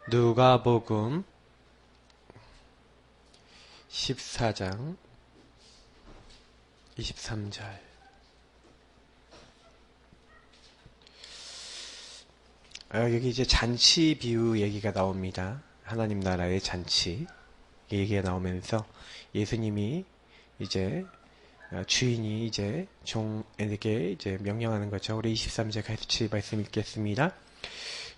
누가복음 14장 23절. 여기 이제 잔치 비유 얘기가 나옵니다. 하나님 나라의 잔치 얘기가 나오면서 예수님이 이제 주인이 이제 종에게 이제 명령하는 거죠. 우리 23절 같이 말씀 읽겠습니다.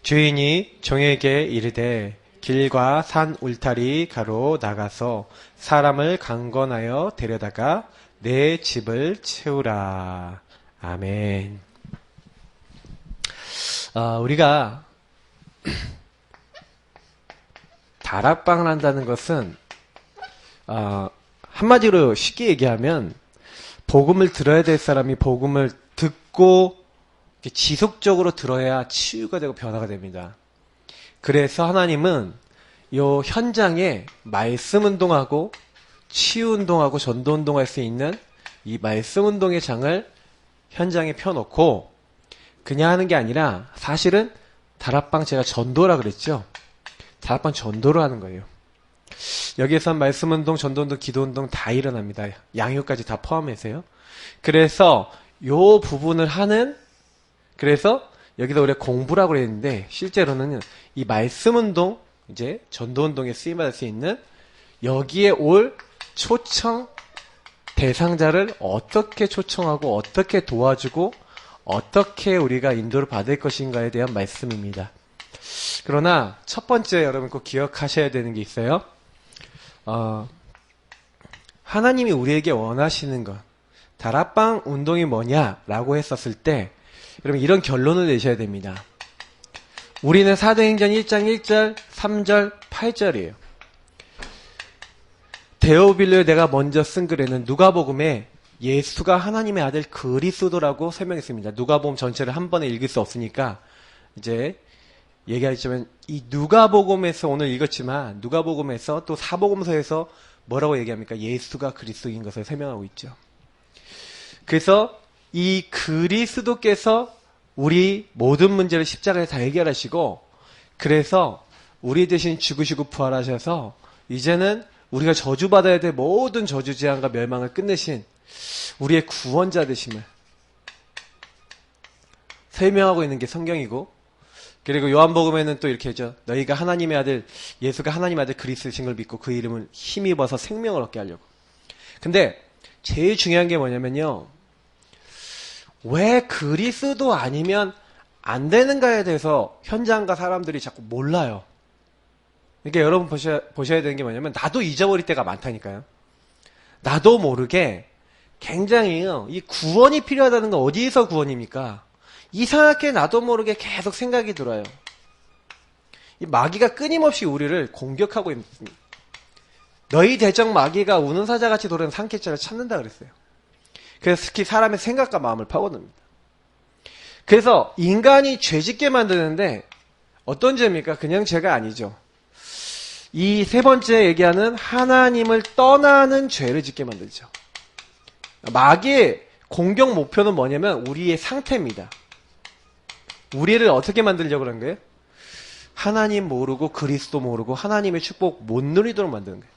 주인이 종에게 이르되 길과 산 울타리 가로 나가서 사람을 강권하여 데려다가 내 집을 채우라. 아멘. 우리가 다락방을 한다는 것은 한마디로 쉽게 얘기하면 복음을 들어야 될 사람이 복음을 듣고 지속적으로 들어야 치유가 되고 변화가 됩니다. 그래서 하나님은 이 현장에 말씀 운동하고 치유 운동하고 전도 운동할 수 있는 이 말씀 운동의 장을 현장에 펴놓고 그냥 하는 게 아니라 사실은 다락방 제가 전도라 그랬죠. 다락방 전도를 하는 거예요. 여기에서 말씀 운동, 전도 운동, 기도 운동 다 일어납니다. 양육까지 다 포함해서요. 그래서 요 부분을 하는, 그래서 여기서 우리가 공부라고 그랬는데 실제로는 이 말씀 운동, 이제 전도 운동에 쓰임받을 수 있는 여기에 올 초청 대상자를 어떻게 초청하고 어떻게 도와주고 어떻게 우리가 인도를 받을 것인가에 대한 말씀입니다. 그러나 첫 번째 여러분 꼭 기억하셔야 되는 게 있어요. 하나님이 우리에게 원하시는 것, 다락방 운동이 뭐냐라고 했었을 때 여러분 이런 결론을 내셔야 됩니다. 우리는 사도행전 1장 1절, 3절, 8절이에요. 데오빌로에 내가 먼저 쓴 글에는 누가복음에 예수가 하나님의 아들 그리스도라고 설명했습니다. 누가복음 전체를 한 번에 읽을 수 없으니까 이제 얘기하자면 이 누가복음에서 오늘 읽었지만 누가복음에서 또 사복음서에서 뭐라고 얘기합니까? 예수가 그리스도인 것을 설명하고 있죠. 그래서 이 그리스도께서 우리 모든 문제를 십자가에 다 해결하시고 그래서 우리 대신 죽으시고 부활하셔서 이제는 우리가 저주받아야 될 모든 저주재앙과 멸망을 끝내신 우리의 구원자 되심을 설명하고 있는 게 성경이고, 그리고 요한복음에는 또 이렇게 하죠. 너희가 하나님의 아들, 예수가 하나님의 아들 그리스도신 걸 믿고 그 이름을 힘입어서 생명을 얻게 하려고. 근데 제일 중요한 게 뭐냐면요. 왜 그리스도 아니면 안 되는가에 대해서 현장과 사람들이 자꾸 몰라요. 그러니까 여러분 보셔야 되는 게 뭐냐면 나도 잊어버릴 때가 많다니까요. 나도 모르게 굉장히요. 이 구원이 필요하다는 건 어디에서 구원입니까? 이상하게 나도 모르게 계속 생각이 들어요. 이 마귀가 끊임없이 우리를 공격하고 있습니다. 너희 대적 마귀가 우는 사자같이 도는 산채자를 찾는다 그랬어요. 그래서 특히 사람의 생각과 마음을 파고듭니다. 그래서 인간이 죄짓게 만드는데 어떤 죄입니까? 그냥 죄가 아니죠. 이 세 번째 얘기하는 하나님을 떠나는 죄를 짓게 만들죠. 마귀의 공격 목표는 뭐냐면 우리의 상태입니다. 우리를 어떻게 만들려고 그런 거예요? 하나님 모르고 그리스도 모르고 하나님의 축복 못 누리도록 만드는 거예요.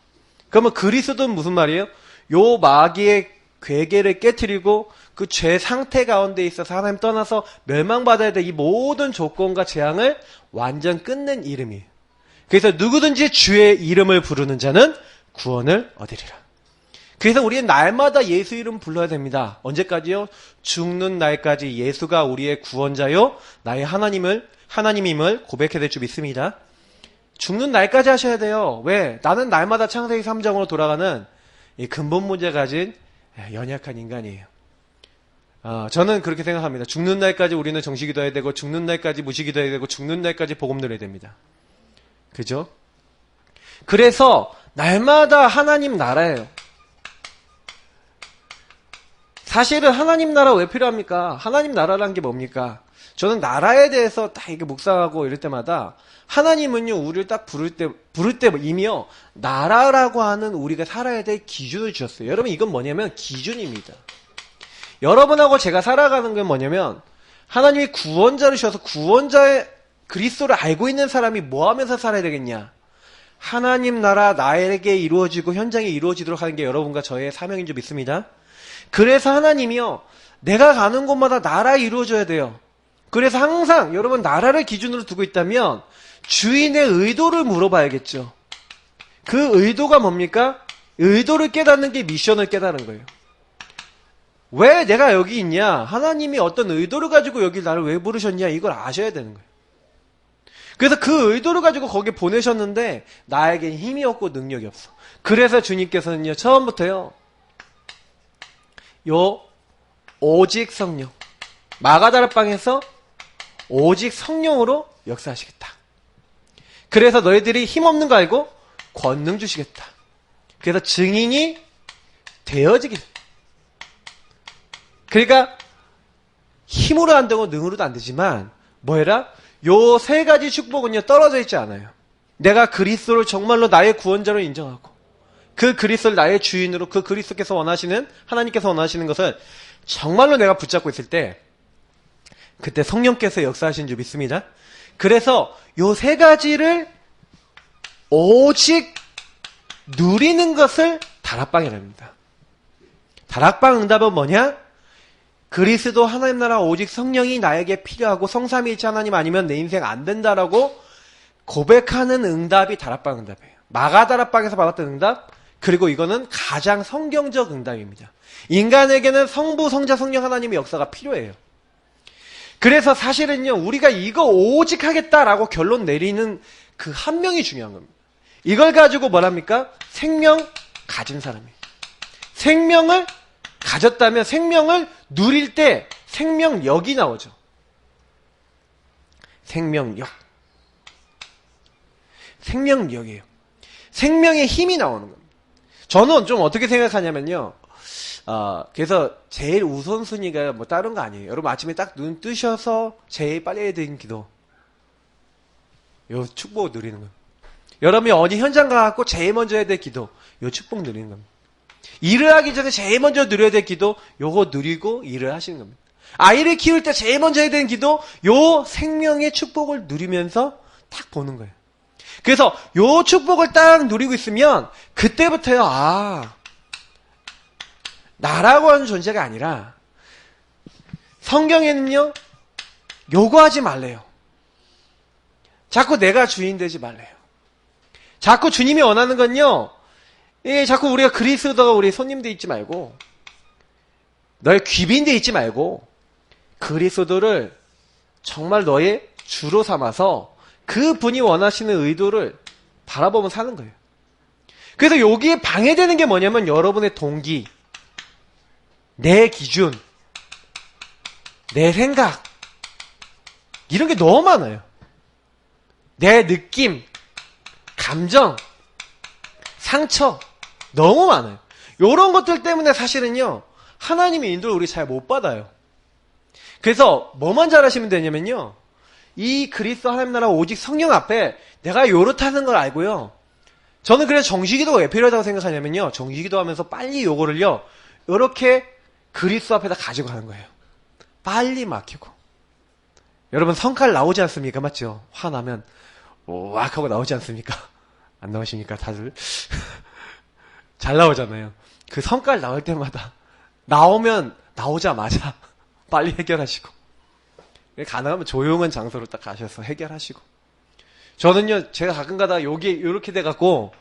그러면 그리스도는 무슨 말이에요? 요 마귀의 괴계를 깨트리고 그 죄 상태 가운데 있어서 하나님 떠나서 멸망받아야 될 이 모든 조건과 재앙을 완전 끝낸 이름이에요. 그래서 누구든지 주의 이름을 부르는 자는 구원을 얻으리라. 그래서 우리는 날마다 예수 이름 불러야 됩니다. 언제까지요? 죽는 날까지 예수가 우리의 구원자요 나의 하나님임을 고백해야 될 줄 믿습니다. 죽는 날까지 하셔야 돼요. 왜? 나는 날마다 창세기 3장으로 돌아가는 이 근본 문제 가진 연약한 인간이에요. 저는 그렇게 생각합니다. 죽는 날까지 우리는 정식기도 해야 되고 죽는 날까지 무식기도 해야 되고 죽는 날까지 복음 들어야 됩니다. 그죠? 그래서 날마다 하나님 나라예요. 사실은 하나님 나라 왜 필요합니까? 하나님 나라라는 게 뭡니까? 저는 나라에 대해서 딱 이렇게 묵상하고 이럴 때마다 하나님은요 우리를 딱 부를 때 이미요 나라라고 하는 우리가 살아야 될 기준을 주셨어요. 여러분 이건 뭐냐면 기준입니다. 여러분하고 제가 살아가는 건 뭐냐면 하나님이 구원자를 주셔서 구원자의 그리스도를 알고 있는 사람이 뭐 하면서 살아야 되겠냐? 하나님 나라 나에게 이루어지고 현장에 이루어지도록 하는 게 여러분과 저의 사명인 줄 믿습니다. 그래서 하나님이요, 내가 가는 곳마다 나라 이루어져야 돼요. 그래서 항상 여러분 나라를 기준으로 두고 있다면 주인의 의도를 물어봐야겠죠. 그 의도가 뭡니까? 의도를 깨닫는 게 미션을 깨닫는 거예요. 왜 내가 여기 있냐? 하나님이 어떤 의도를 가지고 여기 나를 왜 부르셨냐? 이걸 아셔야 되는 거예요. 그래서 그 의도를 가지고 거기 보내셨는데 나에겐 힘이 없고 능력이 없어. 그래서 주님께서는요, 처음부터요, 오직 성령, 마가다락방에서 오직 성령으로 역사하시겠다. 그래서 너희들이 힘없는 거 알고 권능 주시겠다. 그래서 증인이 되어지겠다. 그러니까 힘으로 안 되고 능으로도 안 되지만 뭐해라? 요 세 가지 축복은요, 떨어져 있지 않아요. 내가 그리스도를 정말로 나의 구원자로 인정하고 그 그리스도를 나의 주인으로, 그 그리스도께서 원하시는, 하나님께서 원하시는 것을 정말로 내가 붙잡고 있을 때 그때 성령께서 역사하신 줄 믿습니다. 그래서 요 세 가지를 오직 누리는 것을 다락방이랍니다. 다락방 응답은 뭐냐? 그리스도 하나님 나라 오직 성령이 나에게 필요하고 성삼위일체 하나님 아니면 내 인생 안 된다라고 고백하는 응답이 다락방 응답이에요. 마가다락방에서 받았던 응답, 그리고 이거는 가장 성경적 응답입니다. 인간에게는 성부, 성자, 성령 하나님의 역사가 필요해요. 그래서 사실은요, 우리가 이거 오직 하겠다라고 결론 내리는 그 한 명이 중요한 겁니다. 이걸 가지고 뭐랍니까? 생명 가진 사람이에요. 생명을 가졌다면 생명을 누릴 때 생명력이 나오죠. 생명력. 생명력이에요. 생명의 힘이 나오는 겁니다. 저는 좀 어떻게 생각하냐면요. 그래서 제일 우선순위가 뭐 다른 거 아니에요. 여러분 아침에 딱 눈 뜨셔서 제일 빨리 해야 되는 기도. 요 축복 누리는 거예요. 여러분이 어디 현장 가갖고 제일 먼저 해야 될 기도. 요 축복 누리는 겁니다. 일을 하기 전에 제일 먼저 누려야 될 기도. 요거 누리고 일을 하시는 겁니다. 아이를 키울 때 제일 먼저 해야 되는 기도. 요 생명의 축복을 누리면서 딱 보는 거예요. 그래서 요 축복을 딱 누리고 있으면 그때부터요, 나라고 하는 존재가 아니라 성경에는요, 요구하지 말래요. 자꾸 내가 주인 되지 말래요. 자꾸 주님이 원하는 건요, 자꾸 우리가 그리스도가 우리 손님 돼 있지 말고, 너의 귀빈 돼 있지 말고, 그리스도를 정말 너의 주로 삼아서 그 분이 원하시는 의도를 바라보면 사는 거예요. 그래서 여기에 방해되는 게 뭐냐면 여러분의 동기, 내 기준, 내 생각, 이런 게 너무 많아요. 내 느낌, 감정, 상처, 너무 많아요. 이런 것들 때문에 사실은요, 하나님의 인도를 우리 잘 못 받아요. 그래서 뭐만 잘하시면 되냐면요, 이 그리스도 하나님 나라 오직 성령 앞에 내가 요렇다는 걸 알고요, 저는 그래서 정식기도가 왜 필요하다고 생각하냐면요, 정식기도 하면서 빨리 요거를요, 요렇게 그리스도 앞에다 가지고 가는 거예요. 빨리 막히고. 여러분 성깔 나오지 않습니까? 맞죠? 화나면 오악 하고 나오지 않습니까? 안 나오십니까 다들? 잘 나오잖아요. 그 성깔 나올 때마다 나오면 나오자마자 빨리 해결하시고, 가능하면 조용한 장소로 딱 가셔서 해결하시고. 저는요, 제가 가끔 가다가 요렇게 돼갖고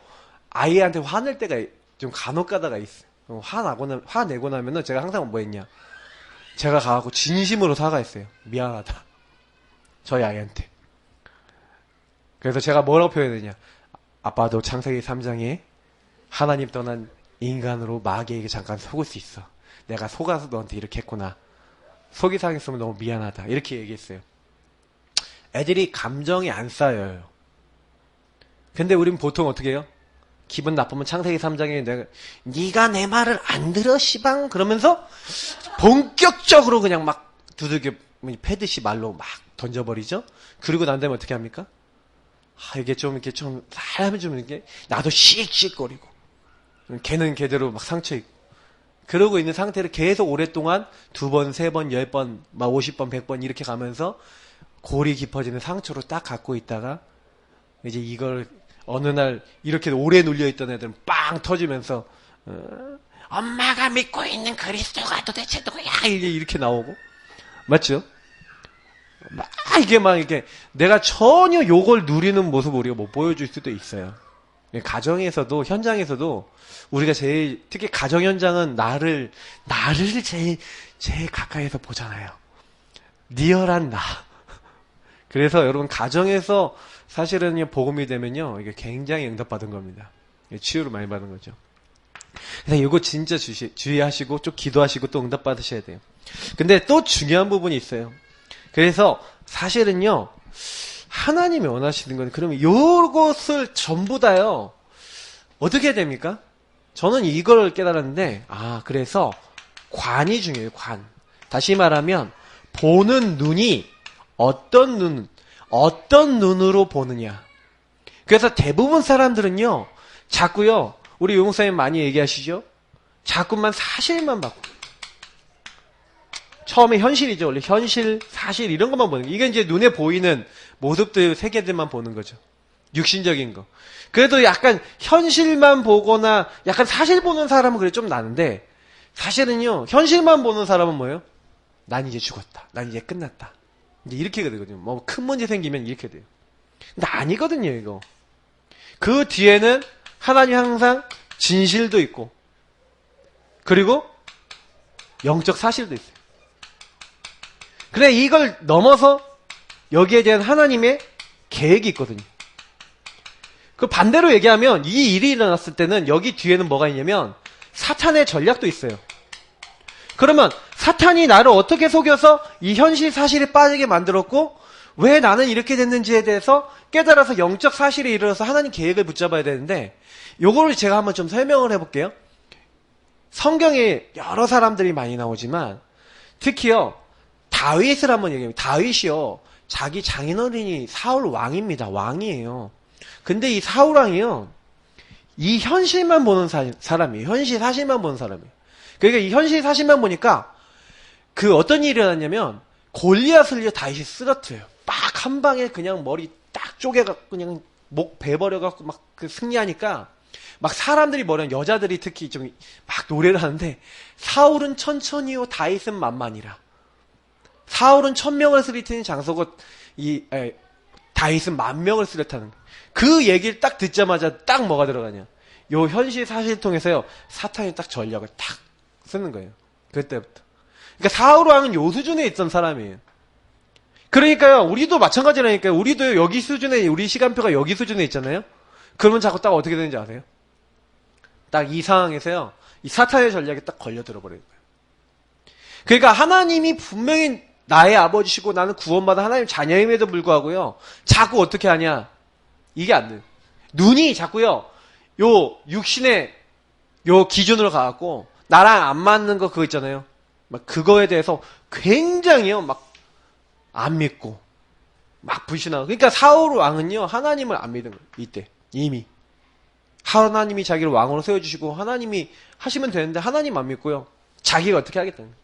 아이한테 화낼 때가 좀 간혹 가다가 있어요. 화내고 나면은 제가 항상 뭐 했냐, 제가 가갖고 진심으로 사과했어요. 미안하다, 저희 아이한테. 그래서 제가 뭐라고 표현했냐, 아빠도 창세기 3장에 하나님 떠난 인간으로 마귀에게 잠깐 속을 수 있어. 내가 속아서 너한테 이렇게 했구나. 속이 상했으면 너무 미안하다. 이렇게 얘기했어요. 애들이 감정이 안 쌓여요. 근데 우린 보통 어떻게 해요? 기분 나쁘면 창세기 3장에 네가 내 말을 안 들어 시방 그러면서 본격적으로 그냥 막 두들겨 패듯이 말로 막 던져버리죠. 그리고 난 다음에 어떻게 합니까? 이게 좀 이렇게 좀 사람이 좀 이렇게 나도 씩씩거리고, 걔는 걔대로 막 상처 있고, 그러고 있는 상태를 계속 오랫동안 2번, 3번, 10번, 막 50번, 100번 이렇게 가면서 골이 깊어지는 상처로 딱 갖고 있다가 이제 이걸 어느 날 이렇게 오래 눌려있던 애들은 빵 터지면서 엄마가 믿고 있는 그리스도가 도대체 누구야? 이렇게 나오고 맞죠? 이게 내가 전혀 요걸 누리는 모습을 우리가 못 보여줄 수도 있어요. 가정에서도 현장에서도 우리가 제일 특히 가정 현장은 나를 제일 가까이서 보잖아요. 리얼한 나. 그래서 여러분 가정에서 사실은 복음이 되면요 이게 굉장히 응답받은 겁니다. 치유를 많이 받은 거죠. 그래서 이거 진짜 주의하시고 좀 기도하시고 또 응답받으셔야 돼요. 근데 또 중요한 부분이 있어요. 그래서 사실은요 하나님이 원하시는 건 그러면 요것을 전부 다요 어떻게 해야 됩니까? 저는 이걸 깨달았는데 그래서 관이 중요해요. 관. 다시 말하면 보는 눈이 어떤 눈으로 보느냐. 그래서 대부분 사람들은요 자꾸요 우리 용사님 많이 얘기하시죠? 자꾸만 사실만 받고 처음에 현실이죠. 원래 현실, 사실 이런 것만 보는 거예요. 이게 이제 눈에 보이는 모습들, 세계들만 보는 거죠. 육신적인 거. 그래도 약간 현실만 보거나 약간 사실 보는 사람은 그래 좀 나는데 사실은요 현실만 보는 사람은 뭐예요? 난 이제 죽었다. 난 이제 끝났다. 이제 이렇게 되거든요. 뭐 큰 문제 생기면 이렇게 돼요. 근데 아니거든요 이거. 그 뒤에는 하나님 항상 진실도 있고 그리고 영적 사실도 있어요. 그래 이걸 넘어서 여기에 대한 하나님의 계획이 있거든요. 그 반대로 얘기하면 이 일이 일어났을 때는 여기 뒤에는 뭐가 있냐면 사탄의 전략도 있어요. 그러면 사탄이 나를 어떻게 속여서 이 현실 사실에 빠지게 만들었고 왜 나는 이렇게 됐는지에 대해서 깨달아서 영적 사실에 이르러서 하나님 계획을 붙잡아야 되는데 요거를 제가 한번 좀 설명을 해볼게요. 성경에 여러 사람들이 많이 나오지만 특히요 다윗을 한번 얘기해요. 다윗이요 자기 장인어른이 사울 왕입니다. 왕이에요. 근데 이 사울 왕이요 이 현실만 보는 사람이에요. 현실 사실만 보는 사람이에요. 그러니까 이 현실 사실만 보니까 그 어떤 일이 일어났냐면 골리앗을 다윗이 쓰러뜨려요. 빡 한 방에 그냥 머리 딱 쪼개갖고 그냥 목 베버려갖고 막 그 승리하니까 막 사람들이 뭐냐면 여자들이 특히 좀 막 노래를 하는데 사울은 천천히요 다윗은 만만이라. 사울은 1000명을 쓰리트는 장소고 다윗은 10,000명을 쓰렸다는 그 얘기를 딱 듣자마자 딱 뭐가 들어가냐. 요 현실 사실 통해서요 사탄이 딱 전략을 탁 쓰는 거예요. 그때부터. 그러니까 사울 왕은 요 수준에 있던 사람이에요. 그러니까요 우리도 마찬가지라니까요. 우리도 여기 수준에 우리 시간표가 여기 수준에 있잖아요. 그러면 자꾸 딱 어떻게 되는지 아세요? 딱 이 상황에서요 이 사탄의 전략에 딱 걸려들어 버리는 거예요. 그러니까 하나님이 분명히 나의 아버지시고 나는 구원받은 하나님 자녀임에도 불구하고요 자꾸 어떻게 하냐 이게 안 돼요. 눈이 자꾸요 요 육신의 요 기준으로 가갖고 나랑 안 맞는 거 그거 있잖아요. 막 그거에 대해서 굉장히요 막 안 믿고 막 불신하고. 그러니까 사울 왕은요 하나님을 안 믿은 거예요. 이때 이미 하나님이 자기를 왕으로 세워주시고 하나님이 하시면 되는데 하나님 안 믿고요 자기가 어떻게 하겠다는 거예요.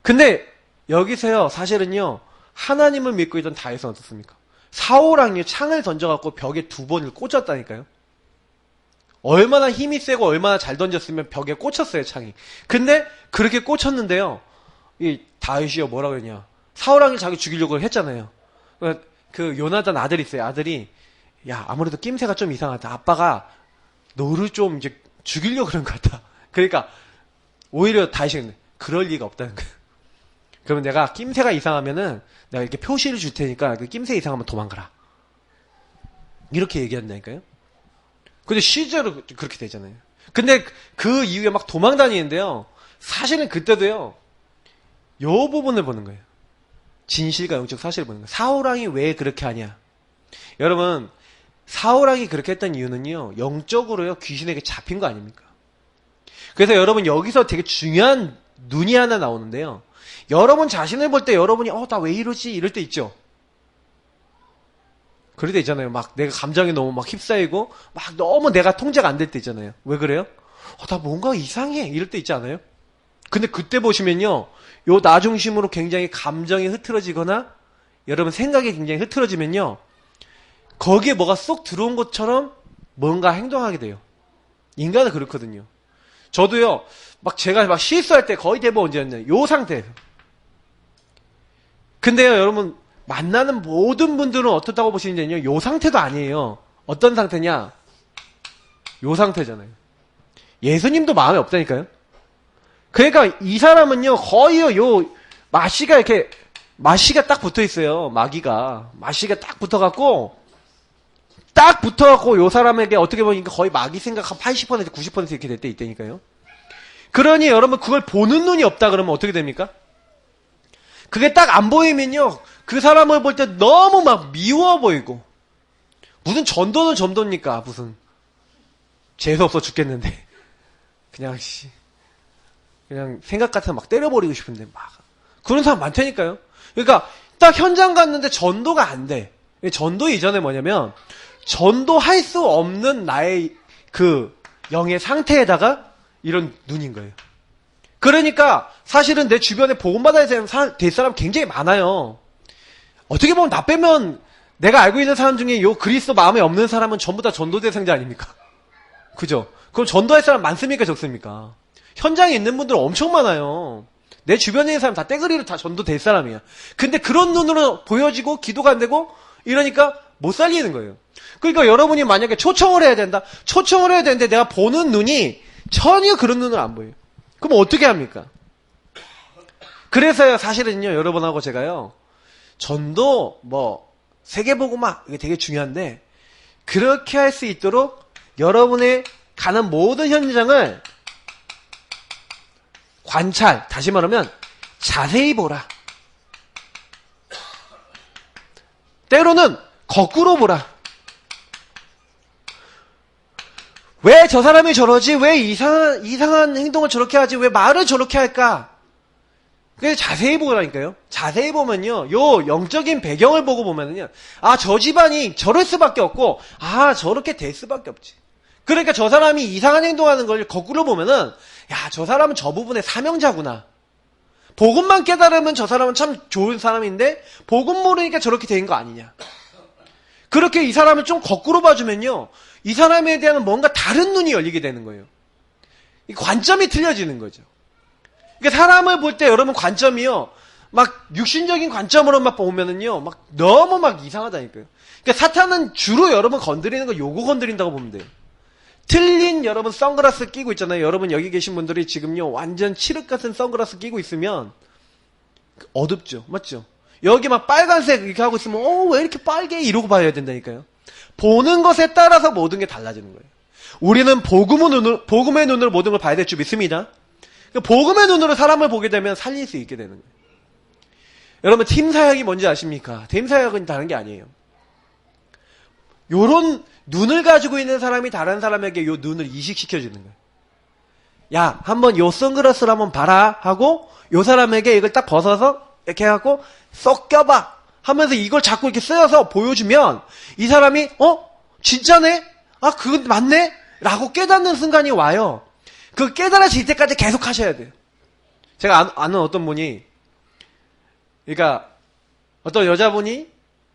근데 여기서요 사실은요 하나님을 믿고 있던 다윗은 어떻습니까? 사울 왕이 창을 던져갖고 벽에 2번을 꽂았다니까요. 얼마나 힘이 세고 얼마나 잘 던졌으면 벽에 꽂혔어요 창이. 근데 그렇게 꽂혔는데요 이 다윗이요 뭐라고 했냐 사울 왕이 자기 죽이려고 했잖아요. 그 요나단 아들이 있어요. 아들이 야 아무래도 낌새가 좀 이상하다. 아빠가 너를 좀 이제 죽이려고 그런 것 같다. 그러니까 오히려 다윗이 그럴 리가 없다는 거예요. 그러면 내가 낌새가 이상하면은 내가 이렇게 표시를 줄 테니까 그 낌새 이상하면 도망가라. 이렇게 얘기한다니까요. 근데 실제로 그렇게 되잖아요. 근데 그 이후에 막 도망 다니는데요. 사실은 그때도요. 요 부분을 보는 거예요. 진실과 영적 사실을 보는 거예요. 사울왕이 왜 그렇게 하냐. 여러분 사울왕이 그렇게 했던 이유는요. 영적으로요. 귀신에게 잡힌 거 아닙니까? 그래서 여러분 여기서 되게 중요한 눈이 하나 나오는데요. 여러분 자신을 볼 때 여러분이 나 왜 이러지? 이럴 때 있죠. 그럴 때 있잖아요. 막 내가 감정에 너무 막 휩싸이고 막 너무 내가 통제가 안 될 때 있잖아요. 왜 그래요? 나 뭔가 이상해. 이럴 때 있지 않아요? 근데 그때 보시면요. 요 나 중심으로 굉장히 감정이 흐트러지거나 여러분 생각이 굉장히 흐트러지면요. 거기에 뭐가 쏙 들어온 것처럼 뭔가 행동하게 돼요. 인간은 그렇거든요. 저도요, 제가 실수할 때 거의 대부분 언제였냐면 요 상태예요. 근데요, 여러분, 만나는 모든 분들은 어떻다고 보시는지요? 요 상태도 아니에요. 어떤 상태냐? 요 상태잖아요. 예수님도 마음에 없다니까요? 그러니까 이 사람은요, 거의요, 마시가 딱 붙어 있어요. 마시가 딱 붙어갖고, 요 사람에게 어떻게 보니까 거의 마귀 생각 한 80%, 90% 이렇게 될 때 있다니까요. 그러니 여러분 그걸 보는 눈이 없다 그러면 어떻게 됩니까? 그게 딱 안 보이면요, 그 사람을 볼 때 너무 미워 보이고, 무슨 전도는 전도입니까? 무슨 재수 없어 죽겠는데 그냥 생각 같아서 때려버리고 싶은데 그런 사람 많다니까요. 그러니까 딱 현장 갔는데 전도가 안 돼. 전도 이전에 뭐냐면 전도할 수 없는 나의 그 영의 상태에다가 이런 눈인 거예요. 그러니까 사실은 내 주변에 복음받아야 될 사람 굉장히 많아요. 어떻게 보면 나 빼면 내가 알고 있는 사람 중에 요 그리스도 마음에 없는 사람은 전부 다 전도 대상자 아닙니까? 그죠? 그럼 전도할 사람 많습니까? 적습니까? 현장에 있는 분들 엄청 많아요. 내 주변에 있는 사람 다 떼거리로 다 전도 될 사람이야. 근데 그런 눈으로 보여지고 기도가 안 되고 이러니까 못 살리는 거예요. 그러니까 여러분이 만약에 초청을 해야 된다. 초청을 해야 되는데 내가 보는 눈이 전혀 그런 눈을 안 보여요. 그럼 어떻게 합니까? 그래서요, 사실은요, 여러분하고 제가요, 전도, 세계복음화, 이게 되게 중요한데, 그렇게 할 수 있도록 여러분의 가는 모든 현장을 다시 말하면, 자세히 보라. 때로는 거꾸로 보라. 왜 저 사람이 저러지? 왜 이상한 행동을 저렇게 하지? 왜 말을 저렇게 할까? 그래서 자세히 보라니까요. 자세히 보면요, 요 영적인 배경을 보고 보면은요, 저 집안이 저럴 수밖에 없고, 저렇게 될 수밖에 없지. 그러니까 저 사람이 이상한 행동하는 걸 거꾸로 보면은, 저 사람은 저 부분에 사명자구나. 복음만 깨달으면 저 사람은 참 좋은 사람인데, 복음 모르니까 저렇게 된 거 아니냐. 그렇게 이 사람을 좀 거꾸로 봐주면요, 이 사람에 대한 뭔가 다른 눈이 열리게 되는 거예요. 이 관점이 틀려지는 거죠. 그러니까 사람을 볼 때 여러분 관점이요, 육신적인 관점으로만 보면은요, 너무 이상하다니까요. 그러니까 사탄은 주로 여러분 건드리는 거 요거 건드린다고 보면 돼요. 틀린 여러분 선글라스 끼고 있잖아요. 여러분 여기 계신 분들이 지금요, 완전 칠흑 같은 선글라스 끼고 있으면 어둡죠. 맞죠? 여기 빨간색 이렇게 하고 있으면 왜 이렇게 빨개? 이러고 봐야 된다니까요. 보는 것에 따라서 모든 게 달라지는 거예요. 우리는 복음의 눈으로 모든 걸 봐야 될 줄 믿습니다. 복음의 눈으로 사람을 보게 되면 살릴 수 있게 되는 거예요. 여러분 팀 사역이 뭔지 아십니까? 팀 사역은 다른 게 아니에요. 요런 눈을 가지고 있는 사람이 다른 사람에게 요 눈을 이식시켜주는 거예요. 야, 한번 요 선글라스를 한번 봐라 하고 요 사람에게 이걸 딱 벗어서 이렇게 해갖고 쏙 껴봐 하면서 이걸 자꾸 이렇게 쓰여서 보여주면 이 사람이 진짜네? 그건 맞네? 라고 깨닫는 순간이 와요. 그 깨달아질 때까지 계속 하셔야 돼요. 제가 아는 어떤 분이, 그러니까 어떤 여자분이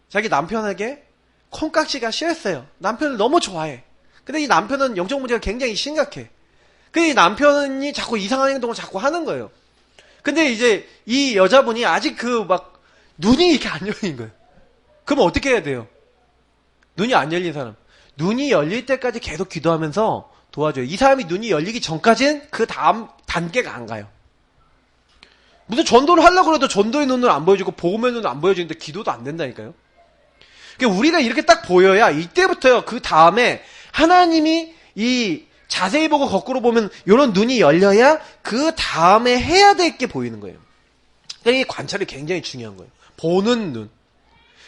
자기 남편에게 콩깍지가 싫었어요. 남편을 너무 좋아해. 근데 이 남편은 영적 문제가 굉장히 심각해. 근데 이 남편이 자꾸 이상한 행동을 자꾸 하는 거예요. 근데 이제 이 여자분이 아직 눈이 이렇게 안 열린 거예요. 그러면 어떻게 해야 돼요? 눈이 안 열린 사람. 눈이 열릴 때까지 계속 기도하면서 도와줘요. 이 사람이 눈이 열리기 전까지는 그 다음 단계가 안 가요. 무슨 전도를 하려고 해도 전도의 눈을 안 보여주고 복음의 눈을 안 보여주는데 기도도 안 된다니까요. 그러니까 우리가 이렇게 딱 보여야 이때부터요. 그 다음에 하나님이 이 자세히 보고 거꾸로 보면 이런 눈이 열려야 그 다음에 해야 될 게 보이는 거예요. 그러니까 이 관찰이 굉장히 중요한 거예요. 보는 눈.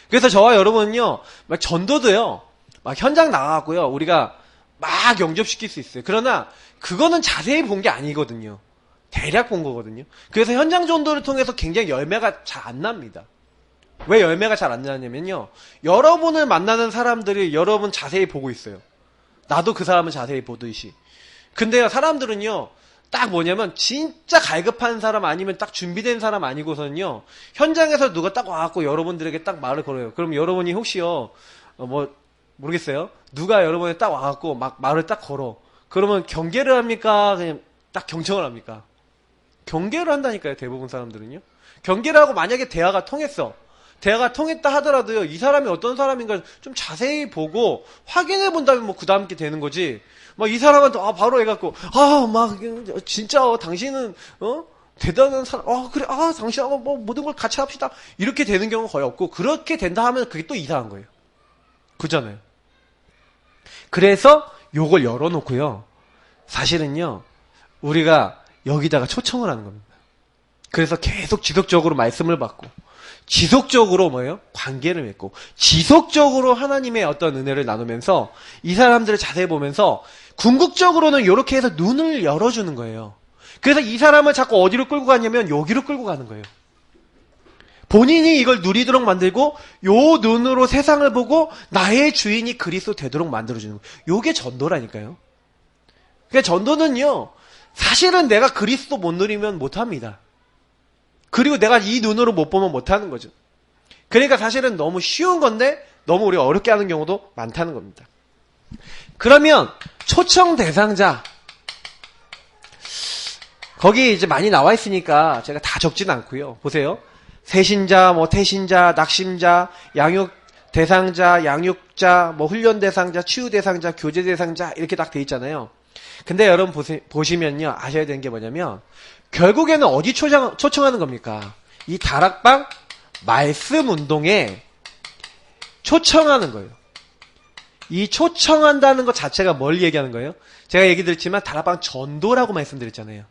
그래서 저와 여러분은요, 전도도요, 현장 나가고요, 우리가 영접시킬 수 있어요. 그러나 그거는 자세히 본 게 아니거든요. 대략 본 거거든요. 그래서 현장 전도를 통해서 굉장히 열매가 잘 안 납니다. 왜 열매가 잘 안 나냐면요, 여러분을 만나는 사람들이 여러분 자세히 보고 있어요. 나도 그 사람을 자세히 보듯이. 근데요, 사람들은요, 딱 뭐냐면 진짜 갈급한 사람 아니면 딱 준비된 사람 아니고서는요 현장에서 누가 딱 와갖고 여러분들에게 딱 말을 걸어요. 그럼 여러분이 혹시요 뭐 모르겠어요. 누가 여러분에 딱 와갖고 막 말을 딱 걸어. 그러면 경계를 합니까? 그냥 딱 경청을 합니까? 경계를 한다니까요. 대부분 사람들은요. 경계를 하고 만약에 대화가 통했어. 대화가 통했다 하더라도요. 이 사람이 어떤 사람인가 좀 자세히 보고 확인해 본다면 뭐 그 다음 게 되는 거지. 막 이 사람한테 바로 해갖고 막 진짜 당신은 대단한 사람. 그래. 당신하고 뭐 모든 걸 같이 합시다. 이렇게 되는 경우는 거의 없고 그렇게 된다 하면 그게 또 이상한 거예요. 그잖아요. 그래서 요걸 열어놓고요. 사실은요. 우리가 여기다가 초청을 하는 겁니다. 그래서 계속 지속적으로 말씀을 받고 지속적으로 뭐예요? 관계를 맺고 지속적으로 하나님의 어떤 은혜를 나누면서 이 사람들을 자세히 보면서 궁극적으로는 이렇게 해서 눈을 열어주는 거예요. 그래서 이 사람을 자꾸 어디로 끌고 가냐면 여기로 끌고 가는 거예요. 본인이 이걸 누리도록 만들고 요 눈으로 세상을 보고 나의 주인이 그리스도 되도록 만들어주는 거예요. 요게 전도라니까요. 그러니까 전도는요. 사실은 내가 그리스도 못 누리면 못합니다. 그리고 내가 이 눈으로 못 보면 못하는 거죠. 그러니까 사실은 너무 쉬운 건데 너무 우리가 어렵게 하는 경우도 많다는 겁니다. 그러면 초청 대상자 거기 이제 많이 나와 있으니까 제가 다 적지는 않고요. 보세요. 세신자, 뭐 태신자, 낙심자, 양육 대상자, 양육자, 뭐 훈련 대상자, 치유 대상자, 교제 대상자 이렇게 딱 돼 있잖아요. 근데 여러분 보시면요. 아셔야 되는 게 뭐냐면 결국에는 어디 초청하는 겁니까? 이 다락방 말씀 운동에 초청하는 거예요. 이 초청한다는 것 자체가 뭘 얘기하는 거예요? 제가 얘기 드렸지만 다락방 전도라고 말씀드렸잖아요.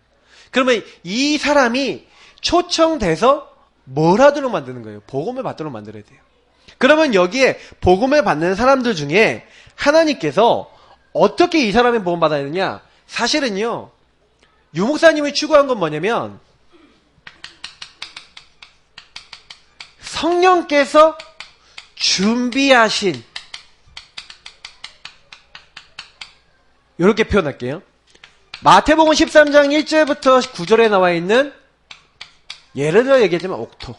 그러면 이 사람이 초청돼서 뭘 하도록 만드는 거예요? 복음을 받도록 만들어야 돼요. 그러면 여기에 복음을 받는 사람들 중에 하나님께서 어떻게 이 사람의 복음 받아야 되느냐? 사실은요. 유목사님이 추구한 건 뭐냐면 성령께서 준비하신 이렇게 표현할게요. 마태복음 13장 1절부터 9절에 나와 있는 예를 들어 얘기하자면 옥토.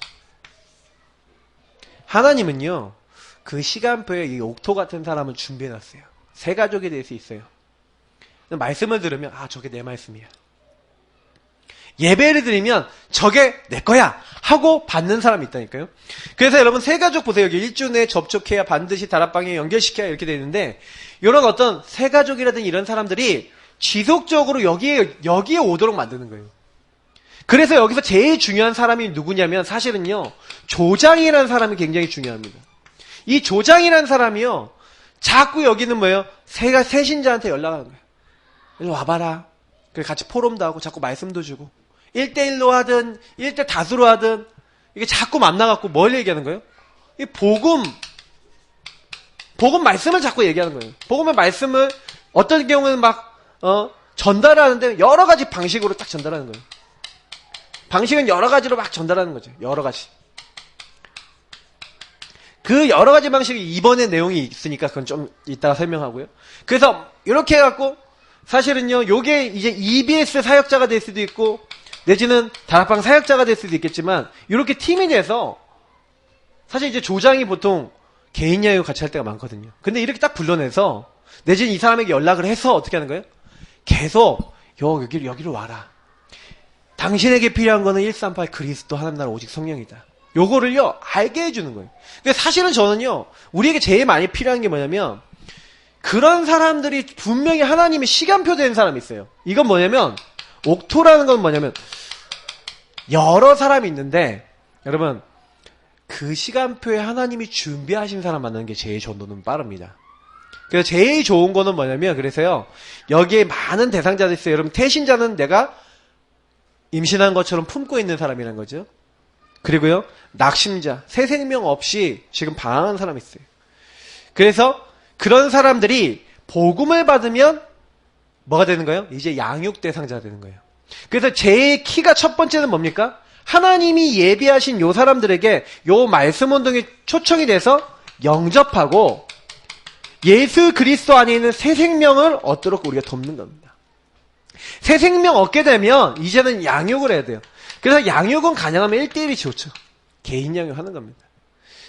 하나님은요. 그 시간표에 이 옥토 같은 사람을 준비해놨어요. 새 가족이 될 수 있어요. 말씀을 들으면 저게 내 말씀이야. 예배를 드리면 저게 내 거야 하고 받는 사람이 있다니까요. 그래서 여러분 새 가족 보세요. 여기 1주 내에 접촉해야 반드시 다락방에 연결시켜야 이렇게 되어 있는데 이런 어떤 새 가족이라든지 이런 사람들이 지속적으로 여기에 오도록 만드는 거예요. 그래서 여기서 제일 중요한 사람이 누구냐면 사실은요. 조장이라는 사람이 굉장히 중요합니다. 이 조장이라는 사람이요. 자꾸 여기는 뭐예요? 새 신자한테 연락하는 거예요. 일로 와봐라. 그래 같이 포럼도 하고 자꾸 말씀도 주고 1대1로 하든 1대 다수로 하든 이게 자꾸 만나갖고 뭘 얘기하는 거예요? 이 복음 말씀을 자꾸 얘기하는 거예요. 복음의 말씀을 어떤 경우는 막 전달하는데 여러 가지 방식으로 딱 전달하는 거예요. 방식은 여러 가지로 막 전달하는 거죠. 여러 가지. 그 여러 가지 방식이 이번에 내용이 있으니까 그건 좀 이따가 설명하고요. 그래서 이렇게 해갖고 사실은요, 요게 이제 EBS 사역자가 될 수도 있고, 내지는 다락방 사역자가 될 수도 있겠지만, 이렇게 팀이 돼서, 사실 이제 조장이 보통 개인 야유 같이 할 때가 많거든요. 근데 이렇게 딱 불러내서, 내지는 이 사람에게 연락을 해서 어떻게 하는 거예요? 계속, 여기로 와라. 당신에게 필요한 거는 138 그리스도 하나님 나라 오직 성령이다. 요거를요, 알게 해주는 거예요. 근데 사실은 저는요, 우리에게 제일 많이 필요한 게 뭐냐면, 그런 사람들이 분명히 하나님의 시간표 된 사람이 있어요. 이건 뭐냐면 옥토라는 건 뭐냐면 여러 사람이 있는데 여러분 그 시간표에 하나님이 준비하신 사람 만나는 게 제일 전도는 빠릅니다. 그래서 제일 좋은 거는 뭐냐면 그래서요 여기에 많은 대상자들이 있어요. 여러분 태신자는 내가 임신한 것처럼 품고 있는 사람이라는 거죠. 그리고요 낙심자 새 생명 없이 지금 방황하는 사람이 있어요. 그래서 그런 사람들이 복음을 받으면 뭐가 되는 거예요? 이제 양육 대상자가 되는 거예요. 그래서 제 키가 첫 번째는 뭡니까? 하나님이 예비하신 요 사람들에게 요 말씀 운동에 초청이 돼서 영접하고 예수 그리스도 안에 있는 새 생명을 얻도록 우리가 돕는 겁니다. 새 생명 얻게 되면 이제는 양육을 해야 돼요. 그래서 양육은 가능하면 1대1이 좋죠. 개인 양육하는 겁니다.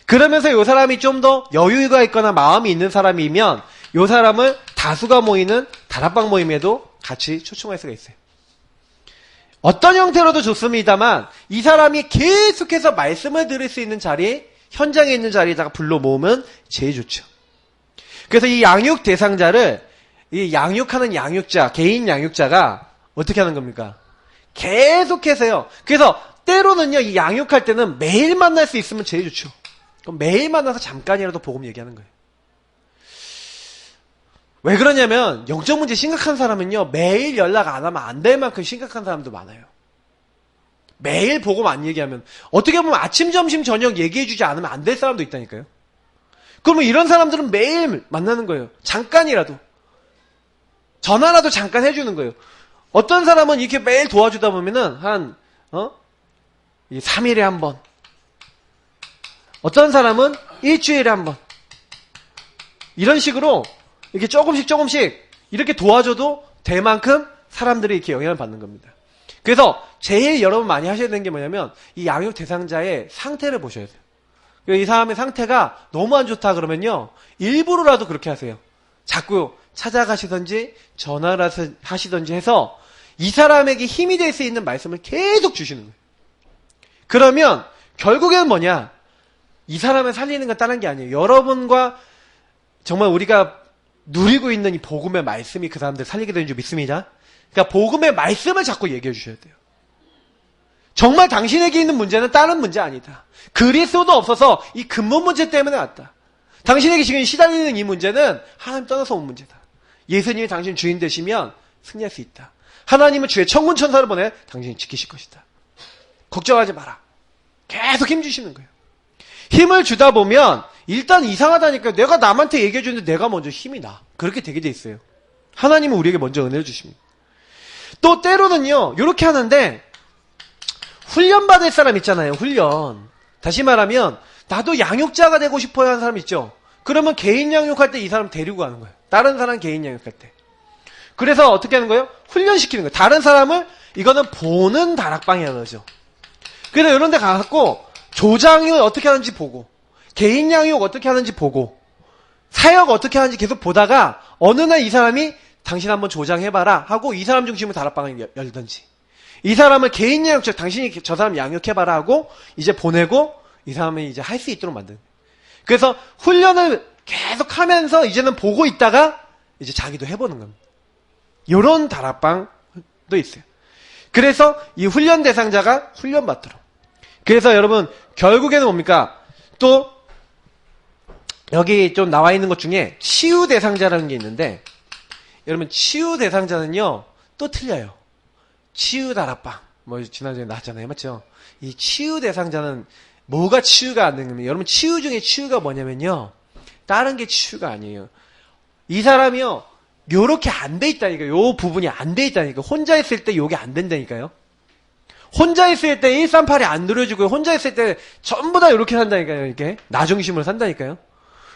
그러면서 이 사람이 좀 더 여유가 있거나 마음이 있는 사람이면 이 사람을 다수가 모이는 다락방 모임에도 같이 초청할 수가 있어요. 어떤 형태로도 좋습니다만 이 사람이 계속해서 말씀을 들을 수 있는 자리, 현장에 있는 자리에다가 불러 모으면 제일 좋죠. 그래서 이 양육 대상자를 이 양육하는 양육자, 개인 양육자가 어떻게 하는 겁니까? 계속해서요. 그래서 때로는요, 이 양육할 때는 매일 만날 수 있으면 제일 좋죠. 그럼 매일 만나서 잠깐이라도 복음 얘기하는 거예요. 왜 그러냐면 영적 문제 심각한 사람은요, 매일 연락 안 하면 안 될 만큼 심각한 사람도 많아요. 매일 복음 안 얘기하면 어떻게 보면 아침, 점심, 저녁 얘기해주지 않으면 안 될 사람도 있다니까요. 그러면 이런 사람들은 매일 만나는 거예요. 잠깐이라도. 전화라도 잠깐 해주는 거예요. 어떤 사람은 이렇게 매일 도와주다 보면은 한 3일에 한 번, 어떤 사람은 일주일에 한 번, 이런 식으로 이렇게 조금씩 이렇게 도와줘도 될 만큼 사람들이 이렇게 영향을 받는 겁니다. 그래서 제일 여러분 많이 하셔야 되는 게 뭐냐면 이 양육 대상자의 상태를 보셔야 돼요. 이 사람의 상태가 너무 안 좋다 그러면요, 일부러라도 그렇게 하세요. 자꾸 찾아가시든지 전화를 하시든지 해서 이 사람에게 힘이 될 수 있는 말씀을 계속 주시는 거예요. 그러면 결국에는 뭐냐, 이 사람을 살리는 건 다른 게 아니에요. 여러분과 정말 우리가 누리고 있는 이 복음의 말씀이 그 사람들 살리게 되는 줄 믿습니다. 그러니까 복음의 말씀을 자꾸 얘기해 주셔야 돼요. 정말 당신에게 있는 문제는 다른 문제 아니다. 그리스도도 없어서 이 근본 문제 때문에 왔다. 당신에게 지금 시달리는 이 문제는 하나님 떠나서 온 문제다. 예수님이 당신 주인 되시면 승리할 수 있다. 하나님은 주의 천군 천사를 보내 당신이 지키실 것이다. 걱정하지 마라. 계속 힘 주시는 거예요. 힘을 주다 보면 일단 이상하다니까, 내가 남한테 얘기해 주는데 내가 먼저 힘이 나. 그렇게 되게 돼 있어요. 하나님은 우리에게 먼저 은혜를 주십니다. 또 때로는요, 이렇게 하는데 훈련 받을 사람 있잖아요. 훈련. 다시 말하면 나도 양육자가 되고 싶어야 하는 사람 있죠. 그러면 개인 양육할 때 이 사람 데리고 가는 거예요. 다른 사람 개인 양육할 때. 그래서 어떻게 하는 거예요? 훈련시키는 거예요. 다른 사람을, 이거는 보는 다락방이라는 거죠. 그래서 이런 데 가서 조장을 어떻게 하는지 보고, 개인 양육 어떻게 하는지 보고, 사역 어떻게 하는지 계속 보다가 어느 날 이 사람이 당신 한번 조장해봐라 하고 이 사람 중심으로 다락방을 열든지, 이 사람을 개인 양육자, 당신이 저 사람 양육해봐라 하고 이제 보내고 이 사람이 이제 할 수 있도록 만드는 거예요. 그래서 훈련을 계속 하면서 이제는 보고 있다가 이제 자기도 해보는 겁니다. 요런 다락방도 있어요. 그래서 이 훈련 대상자가 훈련받도록. 그래서 여러분 결국에는 뭡니까? 또 여기 좀 나와 있는 것 중에 치유 대상자라는 게 있는데, 여러분 치유 대상자는요 또 틀려요. 치유 다락방 뭐 지난주에 나왔잖아요, 맞죠? 이 치유 대상자는 뭐가 치유가 안 되는 겁니다. 여러분 치유 중에 치유가 뭐냐면요, 다른 게 치유가 아니에요. 이 사람이요 요렇게 안 돼 있다니까요. 요 부분이 안 돼 있다니까요. 혼자 있을 때 요게 안 된다니까요. 혼자 있을 때 138이 안 누려지고요. 혼자 있을 때 전부 다 이렇게 산다니까요. 이렇게 나 중심으로 산다니까요.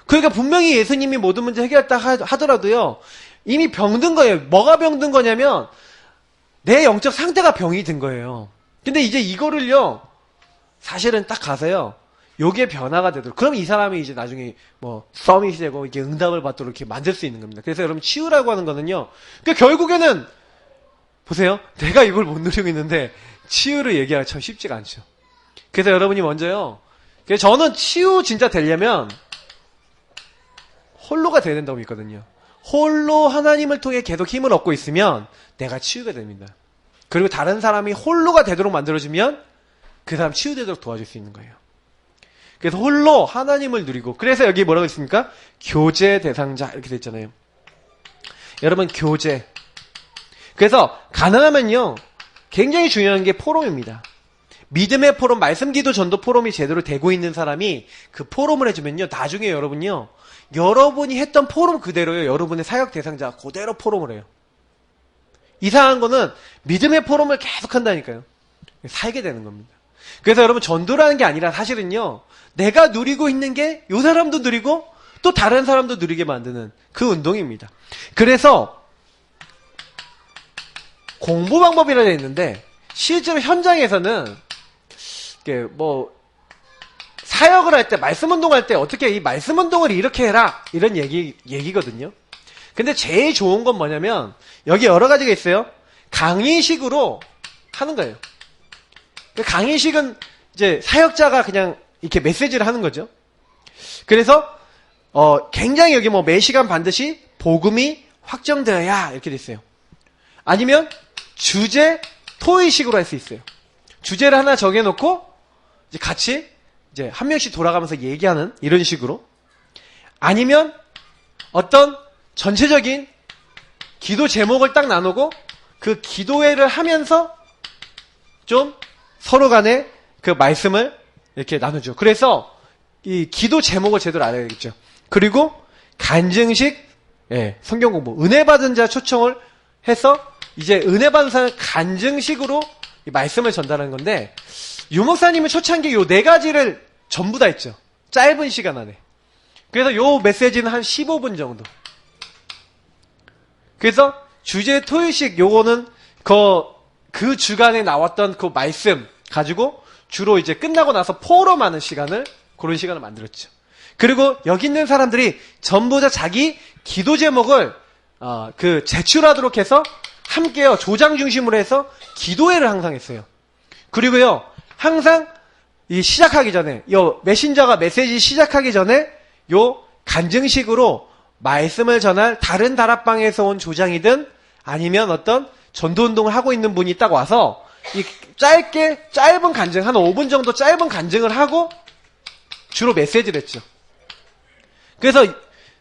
그러니까 분명히 예수님이 모든 문제 해결했다 하더라도요, 이미 병든 거예요. 뭐가 병든 거냐면 내 영적 상태가 병이 든 거예요. 근데 이제 이거를요 사실은 딱 가서요 요게 변화가 되도록, 그럼 이 사람이 이제 나중에 뭐 서밋이 되고 이렇게 응답을 받도록 이렇게 만들 수 있는 겁니다. 그래서 여러분 치유라고 하는 거는요, 그러니까 결국에는 보세요, 내가 이걸 못 누리고 있는데 치유를 얘기하기가 참 쉽지가 않죠. 그래서 여러분이 먼저요, 그래서 저는 치유 진짜 되려면 홀로가 돼야 된다고 믿거든요. 홀로 하나님을 통해 계속 힘을 얻고 있으면 내가 치유가 됩니다. 그리고 다른 사람이 홀로가 되도록 만들어주면 그 사람 치유되도록 도와줄 수 있는 거예요. 그래서 홀로 하나님을 누리고, 그래서 여기 뭐라고 있습니까? 교제 대상자 이렇게 돼 있잖아요. 여러분 교제. 그래서 가능하면요 굉장히 중요한 게 포럼입니다. 믿음의 포럼, 말씀 기도 전도 포럼이 제대로 되고 있는 사람이 그 포럼을 해주면요, 나중에 여러분요 여러분이 했던 포럼 그대로요, 여러분의 사역 대상자 그대로 포럼을 해요. 이상한 거는 믿음의 포럼을 계속 한다니까요. 살게 되는 겁니다. 그래서 여러분 전도라는 게 아니라 사실은요, 내가 누리고 있는 게 이 사람도 누리고 또 다른 사람도 누리게 만드는 그 운동입니다. 그래서 공부 방법이라 되어 있는데 실제로 현장에서는 이게 뭐 사역을 할 때, 말씀 운동할 때 어떻게 이 말씀 운동을 이렇게 해라 이런 얘기거든요. 근데 제일 좋은 건 뭐냐면 여기 여러 가지가 있어요. 강의식으로 하는 거예요. 그 강의식은 이제 사역자가 그냥 이렇게 메시지를 하는 거죠. 그래서 굉장히 여기 뭐 매 시간 반드시 복음이 확정되어야 이렇게 돼 있어요. 아니면 주제 토의식으로 할 수 있어요. 주제를 하나 정해놓고 이제 같이 이제 한 명씩 돌아가면서 얘기하는 이런 식으로. 아니면 어떤 전체적인 기도 제목을 딱 나누고 그 기도회를 하면서 좀 서로 간에 그 말씀을 이렇게 나누죠. 그래서 이 기도 제목을 제대로 알아야겠죠. 그리고 간증식, 성경 공부, 은혜 받은 자 초청을 해서 이제 은혜 받은 사람 간증식으로 이 말씀을 전달하는 건데, 유목사님은 초창기 요 4가지를 전부 다 했죠. 짧은 시간 안에. 그래서 요 메시지는 한 15분 정도. 그래서 주제 토요일식 요거는 그 주간에 나왔던 그 말씀 가지고 주로 이제 끝나고 나서 포럼하는 시간을, 그런 시간을 만들었죠. 그리고 여기 있는 사람들이 전부 다 자기 기도 제목을 제출하도록 해서 함께요, 조장 중심으로 해서 기도회를 항상 했어요. 그리고요, 항상 이 시작하기 전에, 요 메신저가 메시지 시작하기 전에 요 간증식으로 말씀을 전할 다른 다락방에서 온 조장이든 아니면 어떤 전도운동을 하고 있는 분이 딱 와서 이 짧은 간증, 한 5분 정도 짧은 간증을 하고 주로 메시지를 했죠. 그래서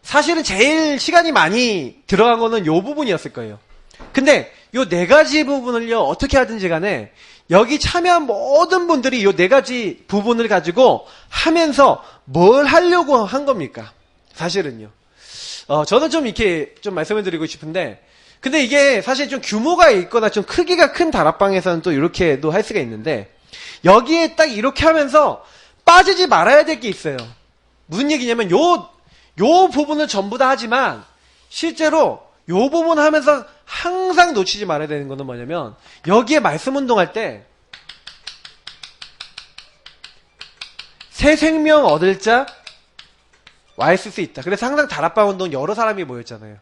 사실은 제일 시간이 많이 들어간 거는 요 부분이었을 거예요. 근데 요 4가지 부분을요, 어떻게 하든지 간에 여기 참여한 모든 분들이 요 4가지 부분을 가지고 하면서 뭘 하려고 한 겁니까? 사실은요. 저는 좀 이렇게 좀 말씀을 드리고 싶은데, 근데 이게 사실 좀 규모가 있거나 좀 크기가 큰 다락방에서는 또 이렇게도 할 수가 있는데, 여기에 딱 이렇게 하면서 빠지지 말아야 될 게 있어요. 무슨 얘기냐면 요 부분을 전부 다 하지만 실제로 요 부분 하면서 항상 놓치지 말아야 되는 거는 뭐냐면, 여기에 말씀 운동할 때 새 생명 얻을 자 와 있을 수 있다. 그래서 항상 다락방 운동 여러 사람이 모였잖아요.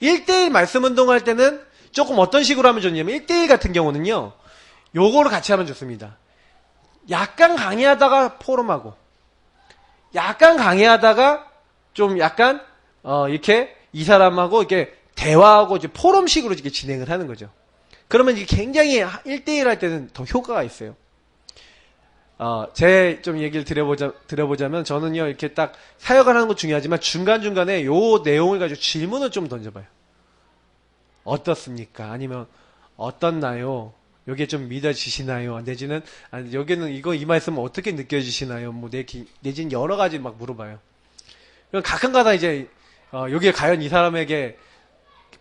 1대1 말씀 운동할 때는 조금 어떤 식으로 하면 좋냐면, 1대1 같은 경우는요, 요거를 같이 하면 좋습니다. 약간 강의하다가 포럼하고, 약간 강의하다가 좀 약간 이렇게 이 사람하고 이렇게 대화하고 이제 포럼식으로 이렇게 진행을 하는 거죠. 그러면 이게 굉장히 1대1 할 때는 더 효과가 있어요. 제 좀 얘기를 드려보자면, 저는요, 이렇게 딱 사역을 하는 거 중요하지만 중간중간에 요 내용을 가지고 질문을 좀 던져봐요. 어떻습니까? 아니면 어떻나요? 여기에 좀 믿어지시나요? 내지는, 아니, 여기는 이 말씀은 어떻게 느껴지시나요? 뭐, 내지는 여러 가지 막 물어봐요. 그럼 가끔가다 이제, 여기에 과연 이 사람에게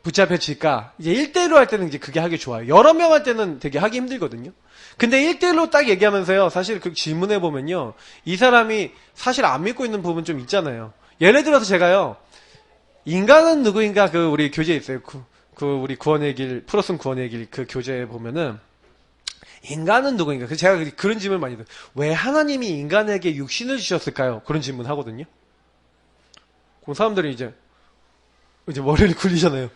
붙잡혀질까? 이제 1대1로 할 때는 이제 그게 하기 좋아요. 여러 명 할 때는 되게 하기 힘들거든요. 근데 1대1로 딱 얘기하면서요, 사실 그 질문해보면요, 이 사람이 사실 안 믿고 있는 부분 좀 있잖아요. 예를 들어서 제가요, 인간은 누구인가 우리 교재에 있어요. 우리 구원의 길, 풀어쓴 구원의 길 그 교재에 보면은, 인간은 누구인가? 그래서 제가 그런 질문을 많이 들어요. 왜 하나님이 인간에게 육신을 주셨을까요? 그런 질문 하거든요. 그럼 사람들이 이제 머리를 굴리잖아요.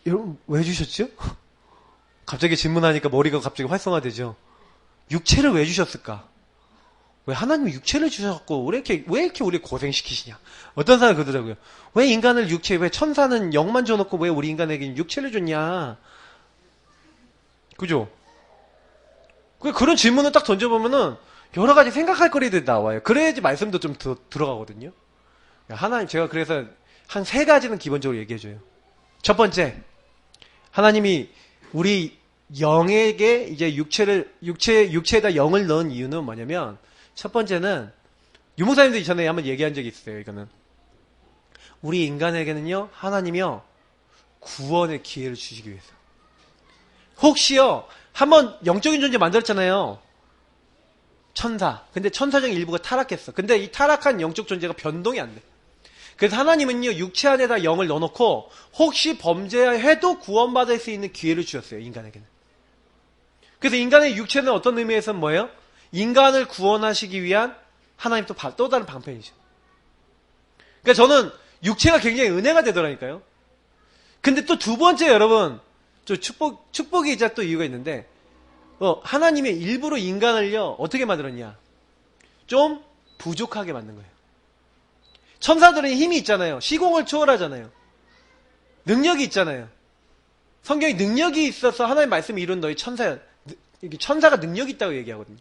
여러분, 왜 주셨죠? 갑자기 질문하니까 머리가 갑자기 활성화되죠. 육체를 왜 주셨을까? 왜 하나님이 육체를 주셨고, 왜 이렇게 우리 고생시키시냐? 어떤 사람이 그러더라고요. 왜 인간을 왜 천사는 영만 줘놓고 왜 우리 인간에게 육체를 줬냐? 그죠? 그런 질문을 딱 던져보면은 여러 가지 생각할 거리들이 나와요. 그래야지 말씀도 좀 들어가거든요. 제가 그래서 한 3가지는 기본적으로 얘기해줘요. 첫 번째, 하나님이 우리 영에게 이제 육체에다 영을 넣은 이유는 뭐냐면, 첫 번째는, 유목사님도 전에 한번 얘기한 적이 있어요, 이거는. 우리 인간에게는요, 하나님이요, 구원의 기회를 주시기 위해서. 혹시요, 한번 영적인 존재 만들었잖아요. 천사. 근데 천사 중에 일부가 타락했어. 근데 이 타락한 영적 존재가 변동이 안 돼. 그래서 하나님은요, 육체 안에다 영을 넣어놓고 혹시 범죄해도 구원받을 수 있는 기회를 주셨어요, 인간에게는. 그래서 인간의 육체는 어떤 의미에서는 뭐예요? 인간을 구원하시기 위한 하나님 또 다른 방편이죠. 그러니까 저는 육체가 굉장히 은혜가 되더라니까요. 근데 또 두 번째 여러분, 저 축복이자 또 이유가 있는데, 하나님이 일부러 인간을요, 어떻게 만들었냐? 좀 부족하게 만든 거예요. 천사들은 힘이 있잖아요. 시공을 초월하잖아요. 능력이 있잖아요. 성경이 능력이 있어서 하나님의 말씀을 이룬 너희 천사가 능력이 있다고 얘기하거든요.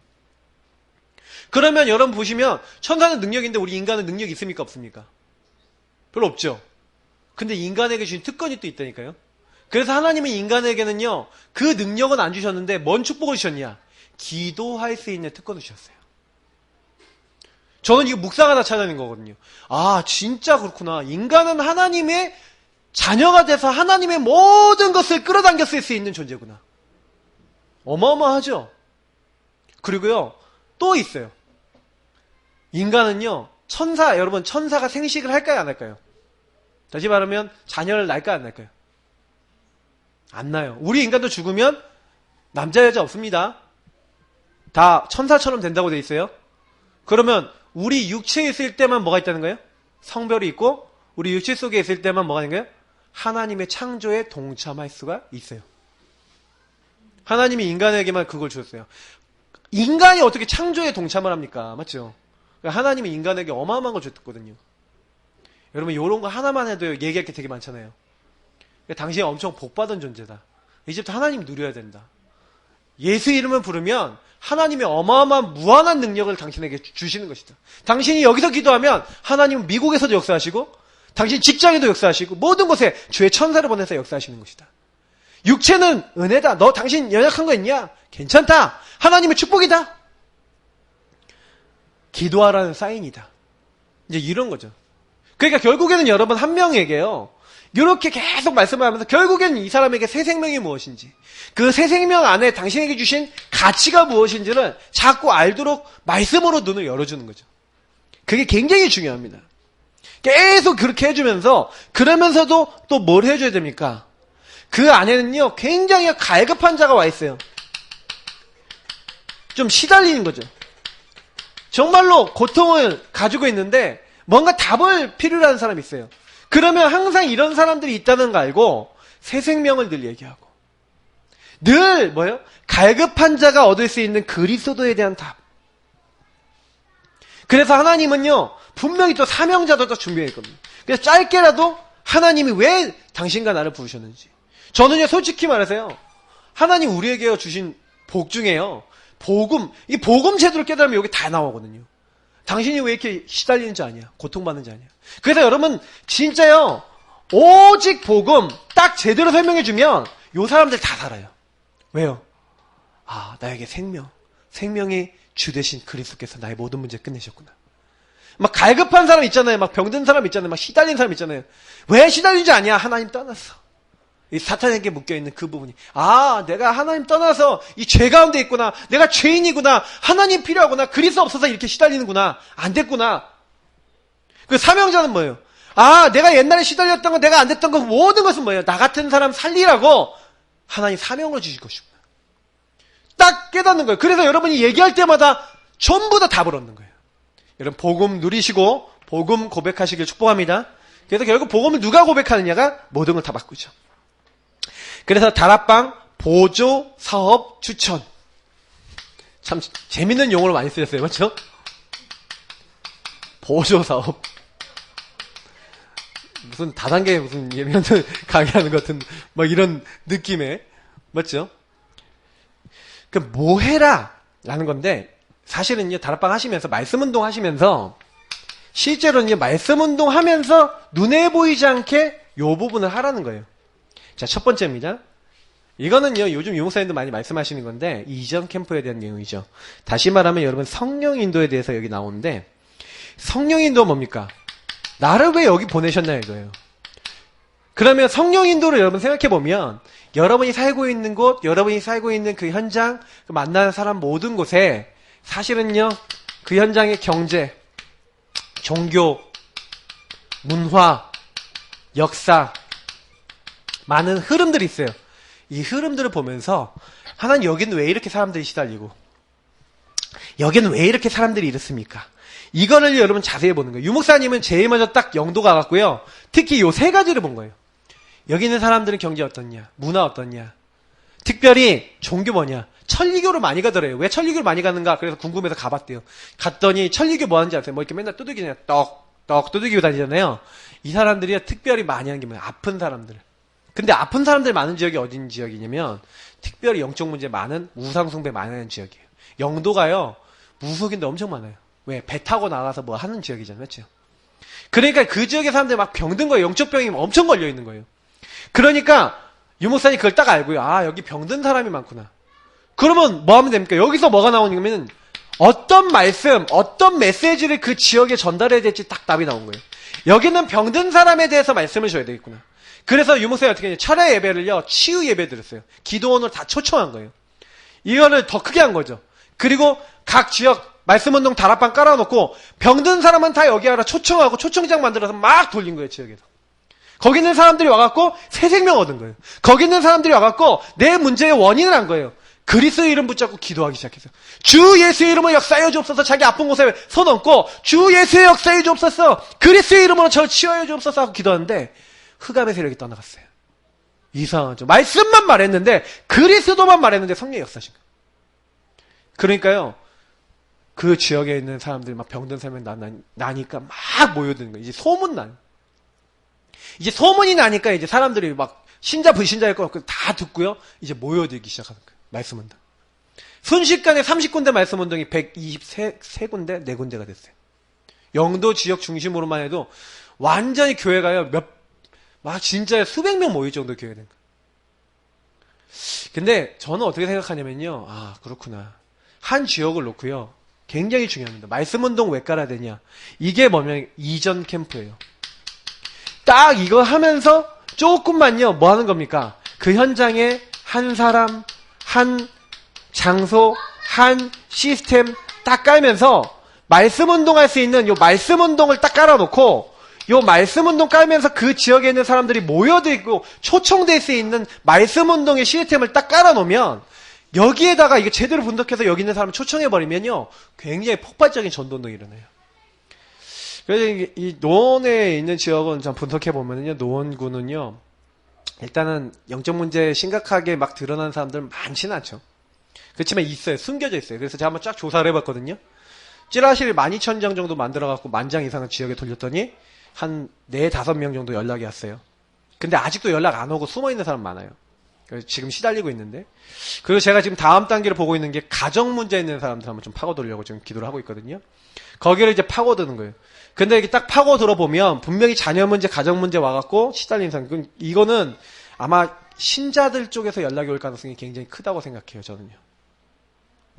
그러면 여러분 보시면 천사는 능력인데 우리 인간은 능력이 있습니까? 없습니까? 별로 없죠. 근데 인간에게 주신 특권이 또 있다니까요. 그래서 하나님은 인간에게는요, 그 능력은 안 주셨는데 뭔 축복을 주셨냐? 기도할 수 있는 특권을 주셨어요. 저는 이거 묵상하다 찾아낸 거거든요. 아, 진짜 그렇구나. 인간은 하나님의 자녀가 돼서 하나님의 모든 것을 끌어당겨 쓸 수 있는 존재구나. 어마어마하죠? 그리고요, 또 있어요. 인간은요, 여러분, 천사가 생식을 할까요, 안 할까요? 다시 말하면, 자녀를 낳을까요, 안 낳을까요? 안 낳아요. 우리 인간도 죽으면, 남자, 여자 없습니다. 다 천사처럼 된다고 돼 있어요. 그러면, 우리 육체에 있을 때만 뭐가 있다는 거예요? 성별이 있고, 우리 육체 속에 있을 때만 뭐가 있는 거예요? 하나님의 창조에 동참할 수가 있어요. 하나님이 인간에게만 그걸 주셨어요. 인간이 어떻게 창조에 동참을 합니까? 맞죠? 하나님이 인간에게 어마어마한 걸 줬거든요. 여러분, 이런 거 하나만 해도 얘기할 게 되게 많잖아요. 당신이 엄청 복받은 존재다. 이제부터 하나님 누려야 된다. 예수 이름을 부르면 하나님의 어마어마한 무한한 능력을 당신에게 주시는 것이다. 당신이 여기서 기도하면 하나님은 미국에서도 역사하시고, 당신 직장에도 역사하시고, 모든 곳에 주의 천사를 보내서 역사하시는 것이다. 육체는 은혜다. 너 당신 연약한 거 있냐? 괜찮다. 하나님의 축복이다. 기도하라는 사인이다. 이제 이런 거죠. 그러니까 결국에는 여러분 한 명에게요, 이렇게 계속 말씀을 하면서 결국에는 이 사람에게 새 생명이 무엇인지, 그 새 생명 안에 당신에게 주신 가치가 무엇인지를 자꾸 알도록 말씀으로 눈을 열어주는 거죠. 그게 굉장히 중요합니다. 계속 그렇게 해주면서, 그러면서도 또 뭘 해줘야 됩니까? 그 안에는요, 굉장히 갈급한 자가 와 있어요. 좀 시달리는 거죠. 정말로 고통을 가지고 있는데 뭔가 답을 필요로 하는 사람이 있어요. 그러면 항상 이런 사람들이 있다는 거 알고 새 생명을 늘 얘기하고, 늘 뭐예요? 갈급한 자가 얻을 수 있는 그리스도에 대한 답. 그래서 하나님은요, 분명히 또 사명자도 준비해 있거든요. 그래서 짧게라도 하나님이 왜 당신과 나를 부르셨는지. 저는요, 솔직히 말해서요, 하나님 우리에게 주신 복 중에요, 이 복음 제도를 깨달으면 여기 다 나오거든요. 당신이 왜 이렇게 시달리는 줄 아냐? 고통받는 줄 아냐? 그래서 여러분, 진짜요, 오직 복음 딱 제대로 설명해주면 요 사람들 다 살아요. 왜요? 아, 나에게 생명의 주 되신 그리스도께서 나의 모든 문제 끝내셨구나. 막 갈급한 사람 있잖아요. 막 병든 사람 있잖아요. 막 시달린 사람 있잖아요. 왜 시달리는지 아냐? 하나님 떠났어. 이 사탄에게 묶여있는 그 부분이, 아, 내가 하나님 떠나서 이 죄 가운데 있구나. 내가 죄인이구나. 하나님 필요하구나. 그리스도 없어서 이렇게 시달리는구나. 안 됐구나. 그 사명자는 뭐예요? 아, 내가 옛날에 시달렸던 거, 내가 안 됐던 거, 모든 것은 뭐예요? 나 같은 사람 살리라고 하나님 사명을 주실 것이구나. 딱 깨닫는 거예요. 그래서 여러분이 얘기할 때마다 전부 다 답을 얻는 거예요. 여러분, 복음 누리시고 복음 고백하시길 축복합니다. 그래서 결국 복음을 누가 고백하느냐가 모든 걸 다 바꾸죠. 그래서 다락방 보조 사업 추천. 참 재밌는 용어로 많이 쓰였어요. 맞죠? 보조 사업. 무슨 다단계 무슨 예면을 강의하는 것 같은 막 이런 느낌의, 맞죠? 그 뭐 해라 라는 건데, 사실은요, 다락방 하시면서 말씀 운동 하시면서 실제로는 말씀 운동 하면서 눈에 보이지 않게 요 부분을 하라는 거예요. 자, 첫 번째입니다. 이거는요, 요즘 유목사님도 많이 말씀하시는 건데, 이전 캠프에 대한 내용이죠. 다시 말하면 여러분, 성령 인도에 대해서 여기 나오는데, 성령 인도 뭡니까? 나를 왜 여기 보내셨나 이거예요. 그러면 성령 인도를 여러분 생각해 보면, 여러분이 살고 있는 곳, 여러분이 살고 있는 그 현장, 그 만나는 사람 모든 곳에 사실은요, 그 현장의 경제, 종교, 문화, 역사, 많은 흐름들이 있어요. 이 흐름들을 보면서 하나님 여기는 왜 이렇게 사람들이 시달리고 여기는 왜 이렇게 사람들이 이렇습니까? 이거를 여러분 자세히 보는 거예요. 유목사님은 제일 먼저 딱 영도가 갔고요. 특히 요 세 가지를 본 거예요. 여기 있는 사람들은 경제 어떻냐, 문화 어떻냐, 특별히 종교 뭐냐. 천리교로 많이 가더래요. 왜 천리교로 많이 가는가? 그래서 궁금해서 가봤대요. 갔더니 천리교 뭐 하는지 아세요? 뭐 이렇게 맨날 두들기냐, 떡 두들기고 다니잖아요. 이 사람들이 특별히 많이 하는 게 뭐예요? 아픈 사람들. 근데 아픈 사람들 많은 지역이 어딘 지역이냐면 특별히 영적 문제 많은 우상숭배 많이 하는 지역이에요. 영도가요 무속인데 엄청 많아요. 왜? 배 타고 나가서 뭐 하는 지역이잖아요. 그렇죠? 그러니까 그 지역의 사람들이 막 병든 거예요. 영적 병이 엄청 걸려 있는 거예요. 그러니까 유목사님 그걸 딱 알고요. 아, 여기 병든 사람이 많구나. 그러면 뭐 하면 됩니까? 여기서 뭐가 나오냐면 어떤 말씀, 어떤 메시지를 그 지역에 전달해야 될지 딱 답이 나온 거예요. 여기는 병든 사람에 대해서 말씀을 줘야 되겠구나. 그래서 유목사님 어떻게 했냐면 철야 예배를요 치유 예배 드렸어요. 기도원을 다 초청한 거예요. 이거를 더 크게 한 거죠. 그리고 각 지역 말씀운동 다락방 깔아놓고 병든 사람은 다 여기 하라 초청하고 초청장 만들어서 막 돌린 거예요. 지역에서. 거기 있는 사람들이 와갖고 새 생명 얻은 거예요. 거기 있는 사람들이 와갖고 내 문제의 원인을 한 거예요. 그리스도의 이름 붙잡고 기도하기 시작했어요. 주 예수의 이름으로 역사하여 주옵소서. 자기 아픈 곳에 손 얹고 주 예수의 역사하여 주옵소서. 그리스도의 이름으로 저 치유하여 주옵소서 하고 기도하는데 흑암의 세력이 떠나갔어요. 이상하죠. 말씀만 말했는데 그리스도만 말했는데 성령의 역사신 거예요. 그러니까요. 그 지역에 있는 사람들이 막 병든 사람이 나니까 막 모여드는 거예요. 이제 소문 나요. 이제 소문이 나니까 이제 사람들이 막 신자 불신자일 거 다 듣고요. 이제 모여들기 시작하는 거예요. 말씀운동. 순식간에 30군데 말씀운동이 123군데 4군데가 됐어요. 영도 지역 중심으로만 해도 완전히 교회가요. 막 진짜 수백 명 모일 정도 교회가 된 거예요. 근데 저는 어떻게 생각하냐면요. 아, 그렇구나. 한 지역을 놓고요. 굉장히 중요합니다. 말씀운동 왜 깔아야 되냐. 이게 뭐냐면 이전 캠프예요. 딱 이거 하면서 조금만요. 뭐 하는 겁니까? 그 현장에 한 사람, 한 장소, 한 시스템 딱 깔면서 말씀운동 할 수 있는 요 말씀운동을 딱 깔아놓고 요 말씀운동 깔면서 그 지역에 있는 사람들이 모여들고 초청될 수 있는 말씀운동의 시스템을 딱 깔아놓으면 여기에다가 이게 제대로 분석해서 여기 있는 사람을 초청해버리면요. 굉장히 폭발적인 전도운동이 일어나요. 그래서 이 노원에 있는 지역은 좀 분석해보면요. 노원구는요. 일단은 영적 문제 심각하게 막 드러난 사람들 많지는 않죠. 그렇지만 있어요. 숨겨져 있어요. 그래서 제가 한번 쫙 조사를 해봤거든요. 찌라시를 12,000장 정도 만들어갖고 10,000장 이상을 지역에 돌렸더니 한 4, 5명 정도 연락이 왔어요. 근데 아직도 연락 안 오고 숨어있는 사람 많아요. 그래서 지금 시달리고 있는데. 그리고 제가 지금 다음 단계를 보고 있는 게 가정 문제 있는 사람들 한번 좀 파고들려고 지금 기도를 하고 있거든요. 거기를 이제 파고드는 거예요. 근데 이렇게 딱 파고들어 보면 분명히 자녀 문제, 가정 문제 와갖고 시달리는 사람. 이거는 아마 신자들 쪽에서 연락이 올 가능성이 굉장히 크다고 생각해요. 저는요.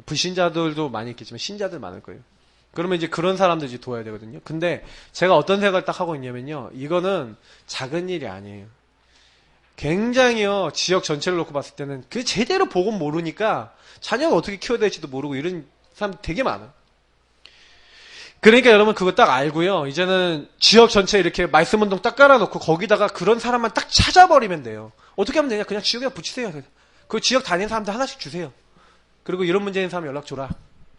불신자들도 많이 있겠지만 신자들 많을 거예요. 그러면 이제 그런 사람들 이제 도와야 되거든요. 근데 제가 어떤 생각을 딱 하고 있냐면요. 이거는 작은 일이 아니에요. 굉장히요. 지역 전체를 놓고 봤을 때는 그 제대로 복음 모르니까 자녀가 어떻게 키워야 될지도 모르고 이런 사람 되게 많아요. 그러니까 여러분 그거 딱 알고요. 이제는 지역 전체에 이렇게 말씀운동 딱 깔아놓고 거기다가 그런 사람만 딱 찾아버리면 돼요. 어떻게 하면 되냐? 그냥 지역에 붙이세요. 그 지역 다니는 사람들 하나씩 주세요. 그리고 이런 문제 있는 사람 연락 줘라.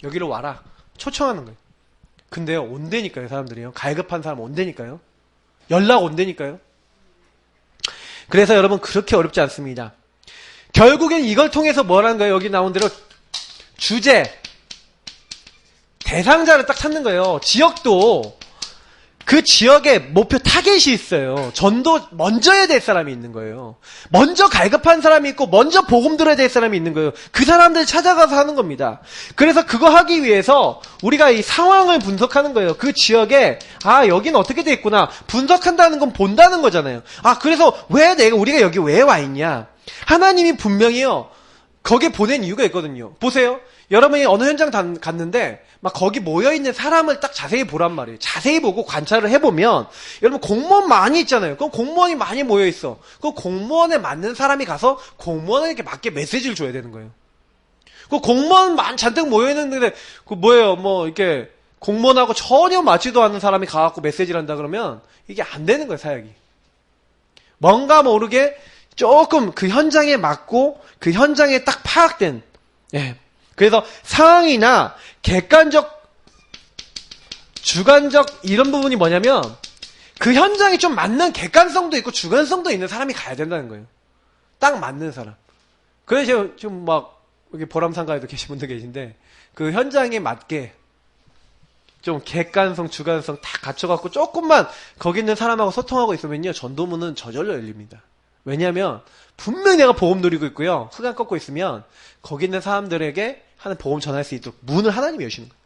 여기로 와라. 초청하는 거예요. 근데요, 온다니까요, 사람들이요. 갈급한 사람 온다니까요. 연락 온다니까요. 그래서 여러분, 그렇게 어렵지 않습니다. 결국엔 이걸 통해서 뭐라는 거예요? 여기 나온 대로 주제, 대상자를 딱 찾는 거예요. 지역도 그 지역에 목표 타겟이 있어요. 전도 먼저 해야 될 사람이 있는 거예요. 먼저 갈급한 사람이 있고 먼저 복음 들어야 될 사람이 있는 거예요. 그 사람들 찾아가서 하는 겁니다. 그래서 그거 하기 위해서 우리가 이 상황을 분석하는 거예요. 그 지역에 아 여기는 어떻게 돼 있구나. 분석한다는 건 본다는 거잖아요. 아 그래서 왜 우리가 여기 왜 와 있냐. 하나님이 분명히요. 거기에 보낸 이유가 있거든요. 보세요. 여러분이 어느 현장 갔는데 막 거기 모여있는 사람을 딱 자세히 보란 말이에요. 자세히 보고 관찰을 해보면 여러분 공무원 많이 있잖아요. 그럼 공무원이 많이 모여있어. 그 공무원에 맞는 사람이 가서 공무원에게 맞게 메시지를 줘야 되는 거예요. 그 공무원 잔뜩 모여있는데 그 뭐예요? 뭐 이렇게 공무원하고 전혀 맞지도 않는 사람이 가갖고 메시지를 한다 그러면 이게 안 되는 거예요, 사역이. 뭔가 모르게 조금 그 현장에 맞고 그 현장에 딱 파악된, 예. 그래서 상황이나 객관적, 주관적 이런 부분이 뭐냐면 그 현장에 좀 맞는 객관성도 있고 주관성도 있는 사람이 가야 된다는 거예요. 딱 맞는 사람. 그래서 지금 막 여기 보람상가에도 계신 분들 계신데 그 현장에 맞게 좀 객관성, 주관성 다 갖춰갖고 조금만 거기 있는 사람하고 소통하고 있으면요 전도문은 저절로 열립니다. 왜냐하면 분명히 내가 복음 누리고 있고요 흑암 꺾고 있으면 거기 있는 사람들에게 하는 복음 전할 수 있도록 문을 하나님이 여시는 거예요.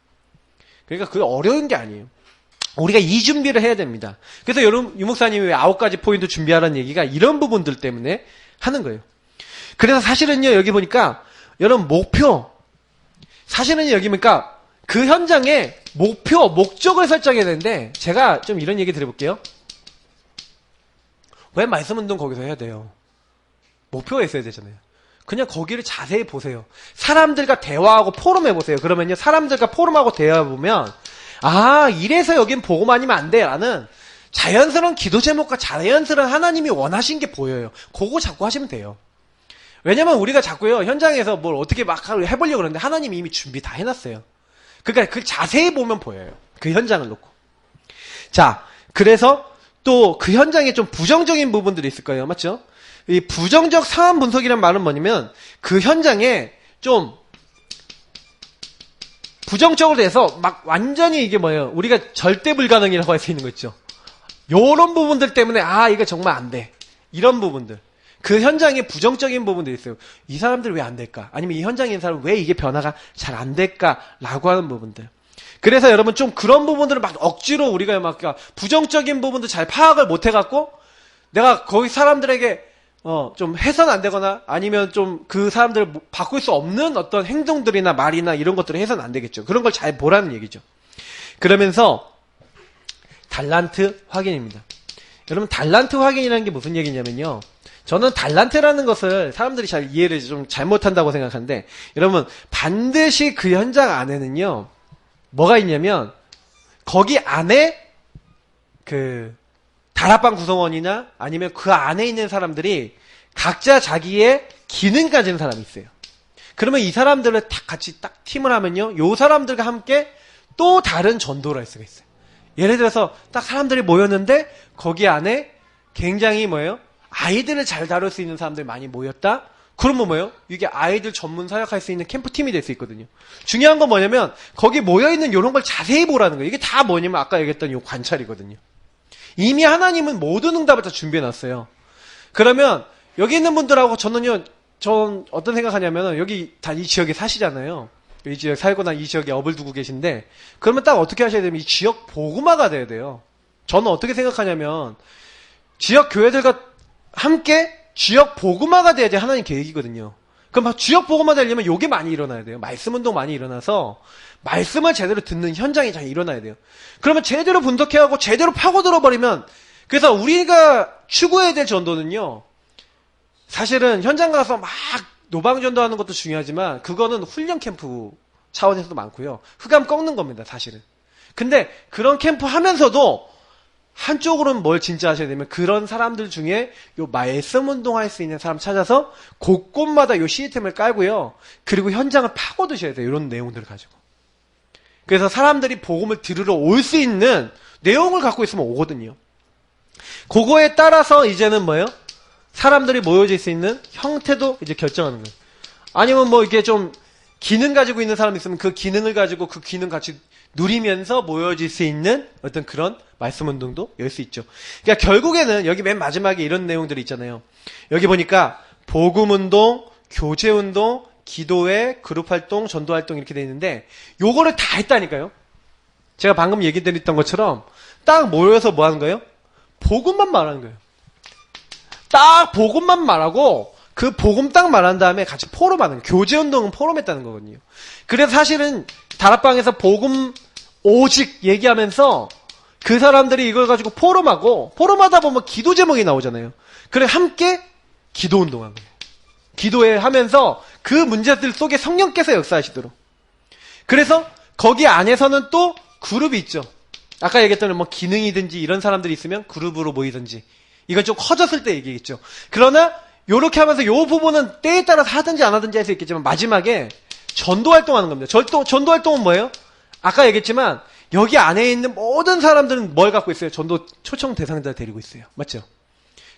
그러니까 그게 어려운 게 아니에요. 우리가 이 준비를 해야 됩니다. 그래서 여러분 유목사님이 왜 9가지 포인트 준비하라는 얘기가 이런 부분들 때문에 하는 거예요. 그래서 사실은요 여기 보니까 여러분 목표 사실은 여기 보니까 그 현장에 목표, 목적을 설정해야 되는데 제가 좀 이런 얘기 드려볼게요. 왜 말씀운동 거기서 해야 돼요? 목표가 있어야 되잖아요. 그냥 거기를 자세히 보세요. 사람들과 대화하고 포럼해보세요. 그러면요 사람들과 포럼하고 대화해보면 아 이래서 여긴 복음 아니면 안 돼 라는 자연스러운 기도 제목과 자연스러운 하나님이 원하신 게 보여요. 그거 자꾸 하시면 돼요. 왜냐면 우리가 자꾸요 현장에서 뭘 어떻게 막 해보려고 그러는데 하나님이 이미 준비 다 해놨어요. 그러니까 그 자세히 보면 보여요. 그 현장을 놓고. 자, 그래서 또 그 현장에 좀 부정적인 부분들이 있을 거예요. 맞죠? 이 부정적 상황 분석이란 말은 뭐냐면 그 현장에 좀 부정적으로 돼서 막 완전히 이게 뭐예요? 우리가 절대 불가능이라고 할 수 있는 거 있죠. 요런 부분들 때문에 아 이거 정말 안 돼. 이런 부분들. 그 현장에 부정적인 부분들이 있어요. 이 사람들 왜 안 될까? 아니면 이 현장에 있는 사람은 왜 이게 변화가 잘 안 될까? 라고 하는 부분들. 그래서 여러분 좀 그런 부분들을 막 억지로 우리가 막 부정적인 부분도 잘 파악을 못 해갖고 내가 거기 사람들에게 좀 해서는 안 되거나 아니면 좀 그 사람들을 바꿀 수 없는 어떤 행동들이나 말이나 이런 것들을 해서는 안 되겠죠. 그런 걸 잘 보라는 얘기죠. 그러면서 달란트 확인입니다. 여러분 달란트 확인이라는 게 무슨 얘기냐면요. 저는 달란트라는 것을 사람들이 잘 이해를 좀 잘못한다고 생각하는데 여러분 반드시 그 현장 안에는요 뭐가 있냐면 거기 안에 그 다락방 구성원이나 아니면 그 안에 있는 사람들이 각자 자기의 기능 가진 사람이 있어요. 그러면 이 사람들을 다 같이 딱 팀을 하면요 요 사람들과 함께 또 다른 전도를 할 수가 있어요. 예를 들어서 딱 사람들이 모였는데 거기 안에 굉장히 뭐예요? 아이들을 잘 다룰 수 있는 사람들이 많이 모였다? 그러면 뭐예요? 이게 아이들 전문 사역할 수 있는 캠프팀이 될 수 있거든요. 중요한 건 뭐냐면 거기 모여있는 이런 걸 자세히 보라는 거예요. 이게 다 뭐냐면 아까 얘기했던 이 관찰이거든요. 이미 하나님은 모든 응답을 다 준비해놨어요. 그러면 여기 있는 분들하고 전 어떤 생각하냐면 여기 다 이 지역에 사시잖아요. 이 지역에 살거나 이 지역에 업을 두고 계신데 그러면 딱 어떻게 하셔야 되면 이 지역 복음화가 돼야 돼요. 저는 어떻게 생각하냐면 지역 교회들과 함께 지역 복음화가 돼야지 하나님 계획이거든요. 그럼 지역 복음화 되려면 요게 많이 일어나야 돼요. 말씀 운동 많이 일어나서 말씀을 제대로 듣는 현장이 잘 일어나야 돼요. 그러면 제대로 분석해하고 제대로 파고들어버리면 그래서 우리가 추구해야 될 전도는요. 사실은 현장 가서 막 노방전도하는 것도 중요하지만 그거는 훈련 캠프 차원에서도 많고요. 흑암 꺾는 겁니다. 사실은. 근데 그런 캠프 하면서도 한쪽으로는 뭘 진짜 하셔야 되면 그런 사람들 중에 요 말씀 운동할 수 있는 사람 찾아서 곳곳마다 요 시스템을 깔고요. 그리고 현장을 파고드셔야 돼요. 이런 내용들을 가지고. 그래서 사람들이 복음을 들으러 올 수 있는 내용을 갖고 있으면 오거든요. 그거에 따라서 이제는 뭐예요? 사람들이 모여질 수 있는 형태도 이제 결정하는 거예요. 아니면 뭐 이게 좀 기능 가지고 있는 사람이 있으면 그 기능을 가지고 그 기능 같이 누리면서 모여질 수 있는 어떤 그런 말씀 운동도 열 수 있죠. 그러니까 결국에는 여기 맨 마지막에 이런 내용들이 있잖아요. 여기 보니까 복음 운동, 교제 운동, 기도회, 그룹 활동, 전도 활동 이렇게 돼 있는데 요거를 다 했다니까요. 제가 방금 얘기 드렸던 것처럼 딱 모여서 뭐 하는 거예요? 복음만 말하는 거예요. 딱 복음만 말하고 그 복음 딱 말한 다음에 같이 포럼하는 거예요. 교제 운동은 포럼했다는 거거든요. 그래서 사실은 다락방에서 복음 오직 얘기하면서 그 사람들이 이걸 가지고 포럼하다 보면 기도 제목이 나오잖아요. 그래 함께 기도 운동한 거예요. 기도회 하면서 그 문제들 속에 성령께서 역사하시도록. 그래서 거기 안에서는 또 그룹이 있죠. 아까 얘기했던 뭐 기능이든지 이런 사람들이 있으면 그룹으로 모이든지. 이건 좀 커졌을 때 얘기겠죠. 그러나 요렇게 하면서 요 부분은 때에 따라서 하든지 안 하든지 할 수 있겠지만 마지막에 전도 활동하는 겁니다. 전도 활동은 뭐예요? 아까 얘기했지만 여기 안에 있는 모든 사람들은 뭘 갖고 있어요? 전도 초청 대상자 데리고 있어요. 맞죠?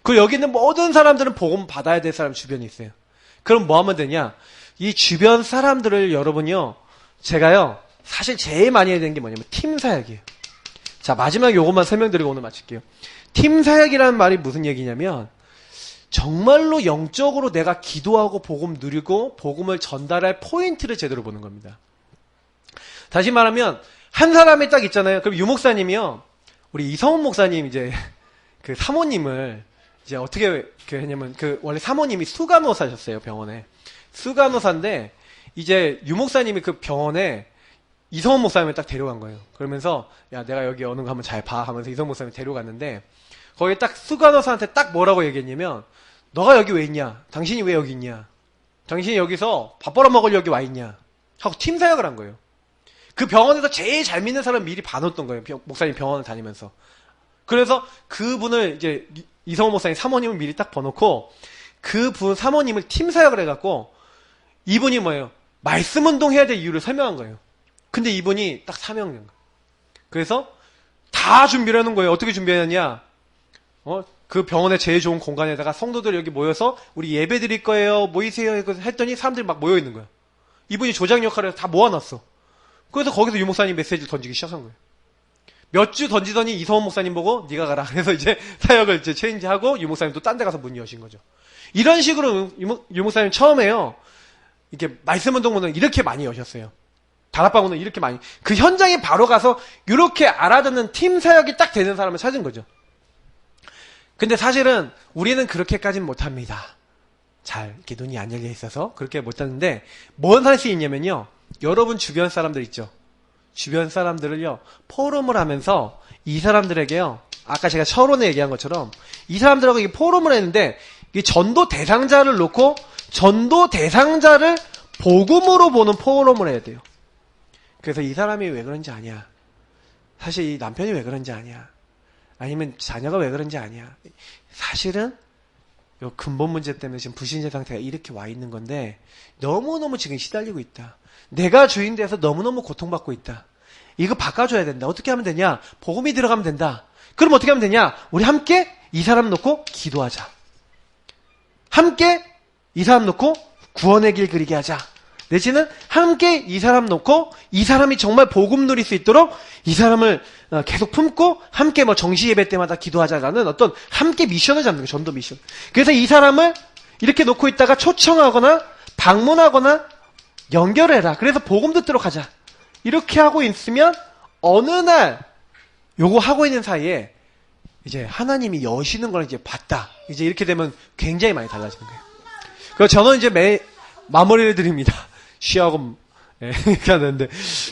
그리고 여기 있는 모든 사람들은 복음 받아야 될 사람 주변에 있어요. 그럼 뭐 하면 되냐? 이 주변 사람들을 여러분요, 제가요, 사실 제일 많이 해야 되는 게 뭐냐면 팀 사역이에요. 자, 마지막에 요것만 설명드리고 오늘 마칠게요. 팀 사역이라는 말이 무슨 얘기냐면 정말로 영적으로 내가 기도하고 복음 누리고 복음을 전달할 포인트를 제대로 보는 겁니다. 다시 말하면 한 사람이 딱 있잖아요. 그럼 유 목사님이요, 우리 이성훈 목사님 이제 그 사모님을 이제 어떻게 했냐면 원래 사모님이 수간호사셨어요. 병원에 수간호사인데 이제 유 목사님이 그 병원에 이성훈 목사님을 딱 데려간 거예요. 그러면서 야, 내가 여기 어느 거 한번 잘 봐 하면서 이성훈 목사님을 데려갔는데 거기 딱 수간호사한테 딱 뭐라고 얘기했냐면 너가 여기 왜 있냐? 당신이 왜 여기 있냐? 당신이 여기서 밥 벌어먹으려고 여기 와 있냐? 하고 팀 사역을 한 거예요. 그 병원에서 제일 잘 믿는 사람 미리 봐놓았던 거예요. 목사님 병원을 다니면서. 그래서 그분을 이제 이성호 목사님 사모님을 미리 딱 봐놓고 그분 사모님을 팀 사역을 해갖고 이분이 뭐예요? 말씀 운동 해야 될 이유를 설명한 거예요. 근데 이분이 딱 사명된 거예요. 그래서 다 준비를 해놓은 거예요. 어떻게 준비했냐? 그 병원의 제일 좋은 공간에다가 성도들 여기 모여서 우리 예배 드릴 거예요. 모이세요. 했더니 사람들이 막 모여있는 거야. 이분이 조장 역할을 해서 다 모아놨어. 그래서 거기서 유 목사님 메시지를 던지기 시작한 거예요. 몇 주 던지더니 이성훈 목사님 보고 네가 가라. 그래서 이제 사역을 이제 체인지하고 유 목사님 또 딴 데 가서 문 여신 거죠. 이런 식으로 유 목사님 처음에요. 이렇게 말씀 운동문을 이렇게 많이 여셨어요. 다락방문을 이렇게 많이. 그 현장에 바로 가서 이렇게 알아듣는 팀 사역이 딱 되는 사람을 찾은 거죠. 근데 사실은 우리는 그렇게까지는 못합니다. 잘 이렇게 눈이 안 열려 있어서 그렇게 못하는데 뭘 할 수 있냐면요. 여러분 주변 사람들 있죠. 주변 사람들을요. 포럼을 하면서 이 사람들에게요. 아까 제가 철원에 얘기한 것처럼 이 사람들하고 이 포럼을 했는데 이 전도 대상자를 놓고 전도 대상자를 복음으로 보는 포럼을 해야 돼요. 그래서 이 사람이 왜 그런지 아냐. 사실 이 남편이 왜 그런지 아냐. 아니면 자녀가 왜 그런지 아냐. 사실은 요 근본 문제 때문에 지금 불신자 상태가 이렇게 와 있는 건데 너무너무 지금 시달리고 있다. 내가 주인 돼서 너무너무 고통받고 있다. 이거 바꿔줘야 된다. 어떻게 하면 되냐? 복음이 들어가면 된다. 그럼 어떻게 하면 되냐? 우리 함께 이 사람 놓고 기도하자. 함께 이 사람 놓고 구원의 길 그리게 하자. 내지는 함께 이 사람 놓고 이 사람이 정말 복음 누릴 수 있도록 이 사람을 계속 품고 함께 뭐 정시 예배 때마다 기도하자라는 어떤 함께 미션을 잡는 거예요. 전도 미션. 그래서 이 사람을 이렇게 놓고 있다가 초청하거나 방문하거나 연결해라. 그래서 복음 듣도록 하자. 이렇게 하고 있으면 어느 날 요거 하고 있는 사이에 이제 하나님이 여시는 걸 이제 봤다. 이제 이렇게 되면 굉장히 많이 달라지는 거예요. 그래서 저는 이제 마무리를 드립니다. 쉬하고 이렇게 하는데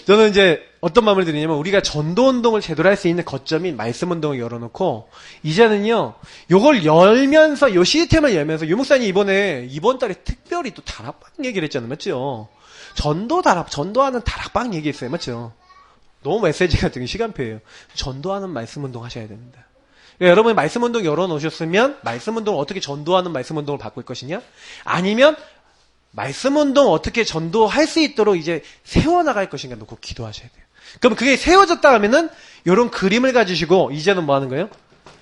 저는 이제 어떤 마무리 드리냐면 우리가 전도 운동을 제대로 할 수 있는 거점인 말씀 운동을 열어놓고 이제는요 요걸 열면서 요 시스템을 열면서 유 목사님 이번 달에 특별히 또 다락방 얘기를 했잖아요. 맞죠? 전도하는 다락방 얘기했어요. 맞죠? 너무 메시지가 되게 시간표예요. 전도하는 말씀 운동 하셔야 됩니다. 여러분이 말씀 운동 열어놓으셨으면 말씀 운동을 어떻게 전도하는 말씀 운동을 바꿀 것이냐? 아니면 말씀 운동 어떻게 전도할 수 있도록 이제 세워나갈 것인가 놓고 기도하셔야 돼요. 그럼 그게 세워졌다 하면은 이런 그림을 가지시고 이제는 뭐 하는 거예요?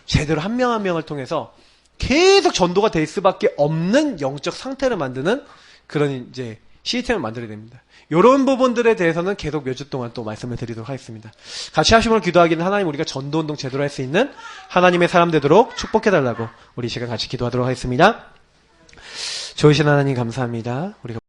제대로 한 명 한 명을 통해서 계속 전도가 될 수밖에 없는 영적 상태를 만드는 그런 이제 시스템을 만들어야 됩니다. 이런 부분들에 대해서는 계속 몇 주 동안 또 말씀을 드리도록 하겠습니다. 같이 하심으로 기도하기는 하나님 우리가 전도운동 제대로 할 수 있는 하나님의 사람 되도록 축복해달라고 우리 시간 같이 기도하도록 하겠습니다. 좋으신 하나님 감사합니다. 우리가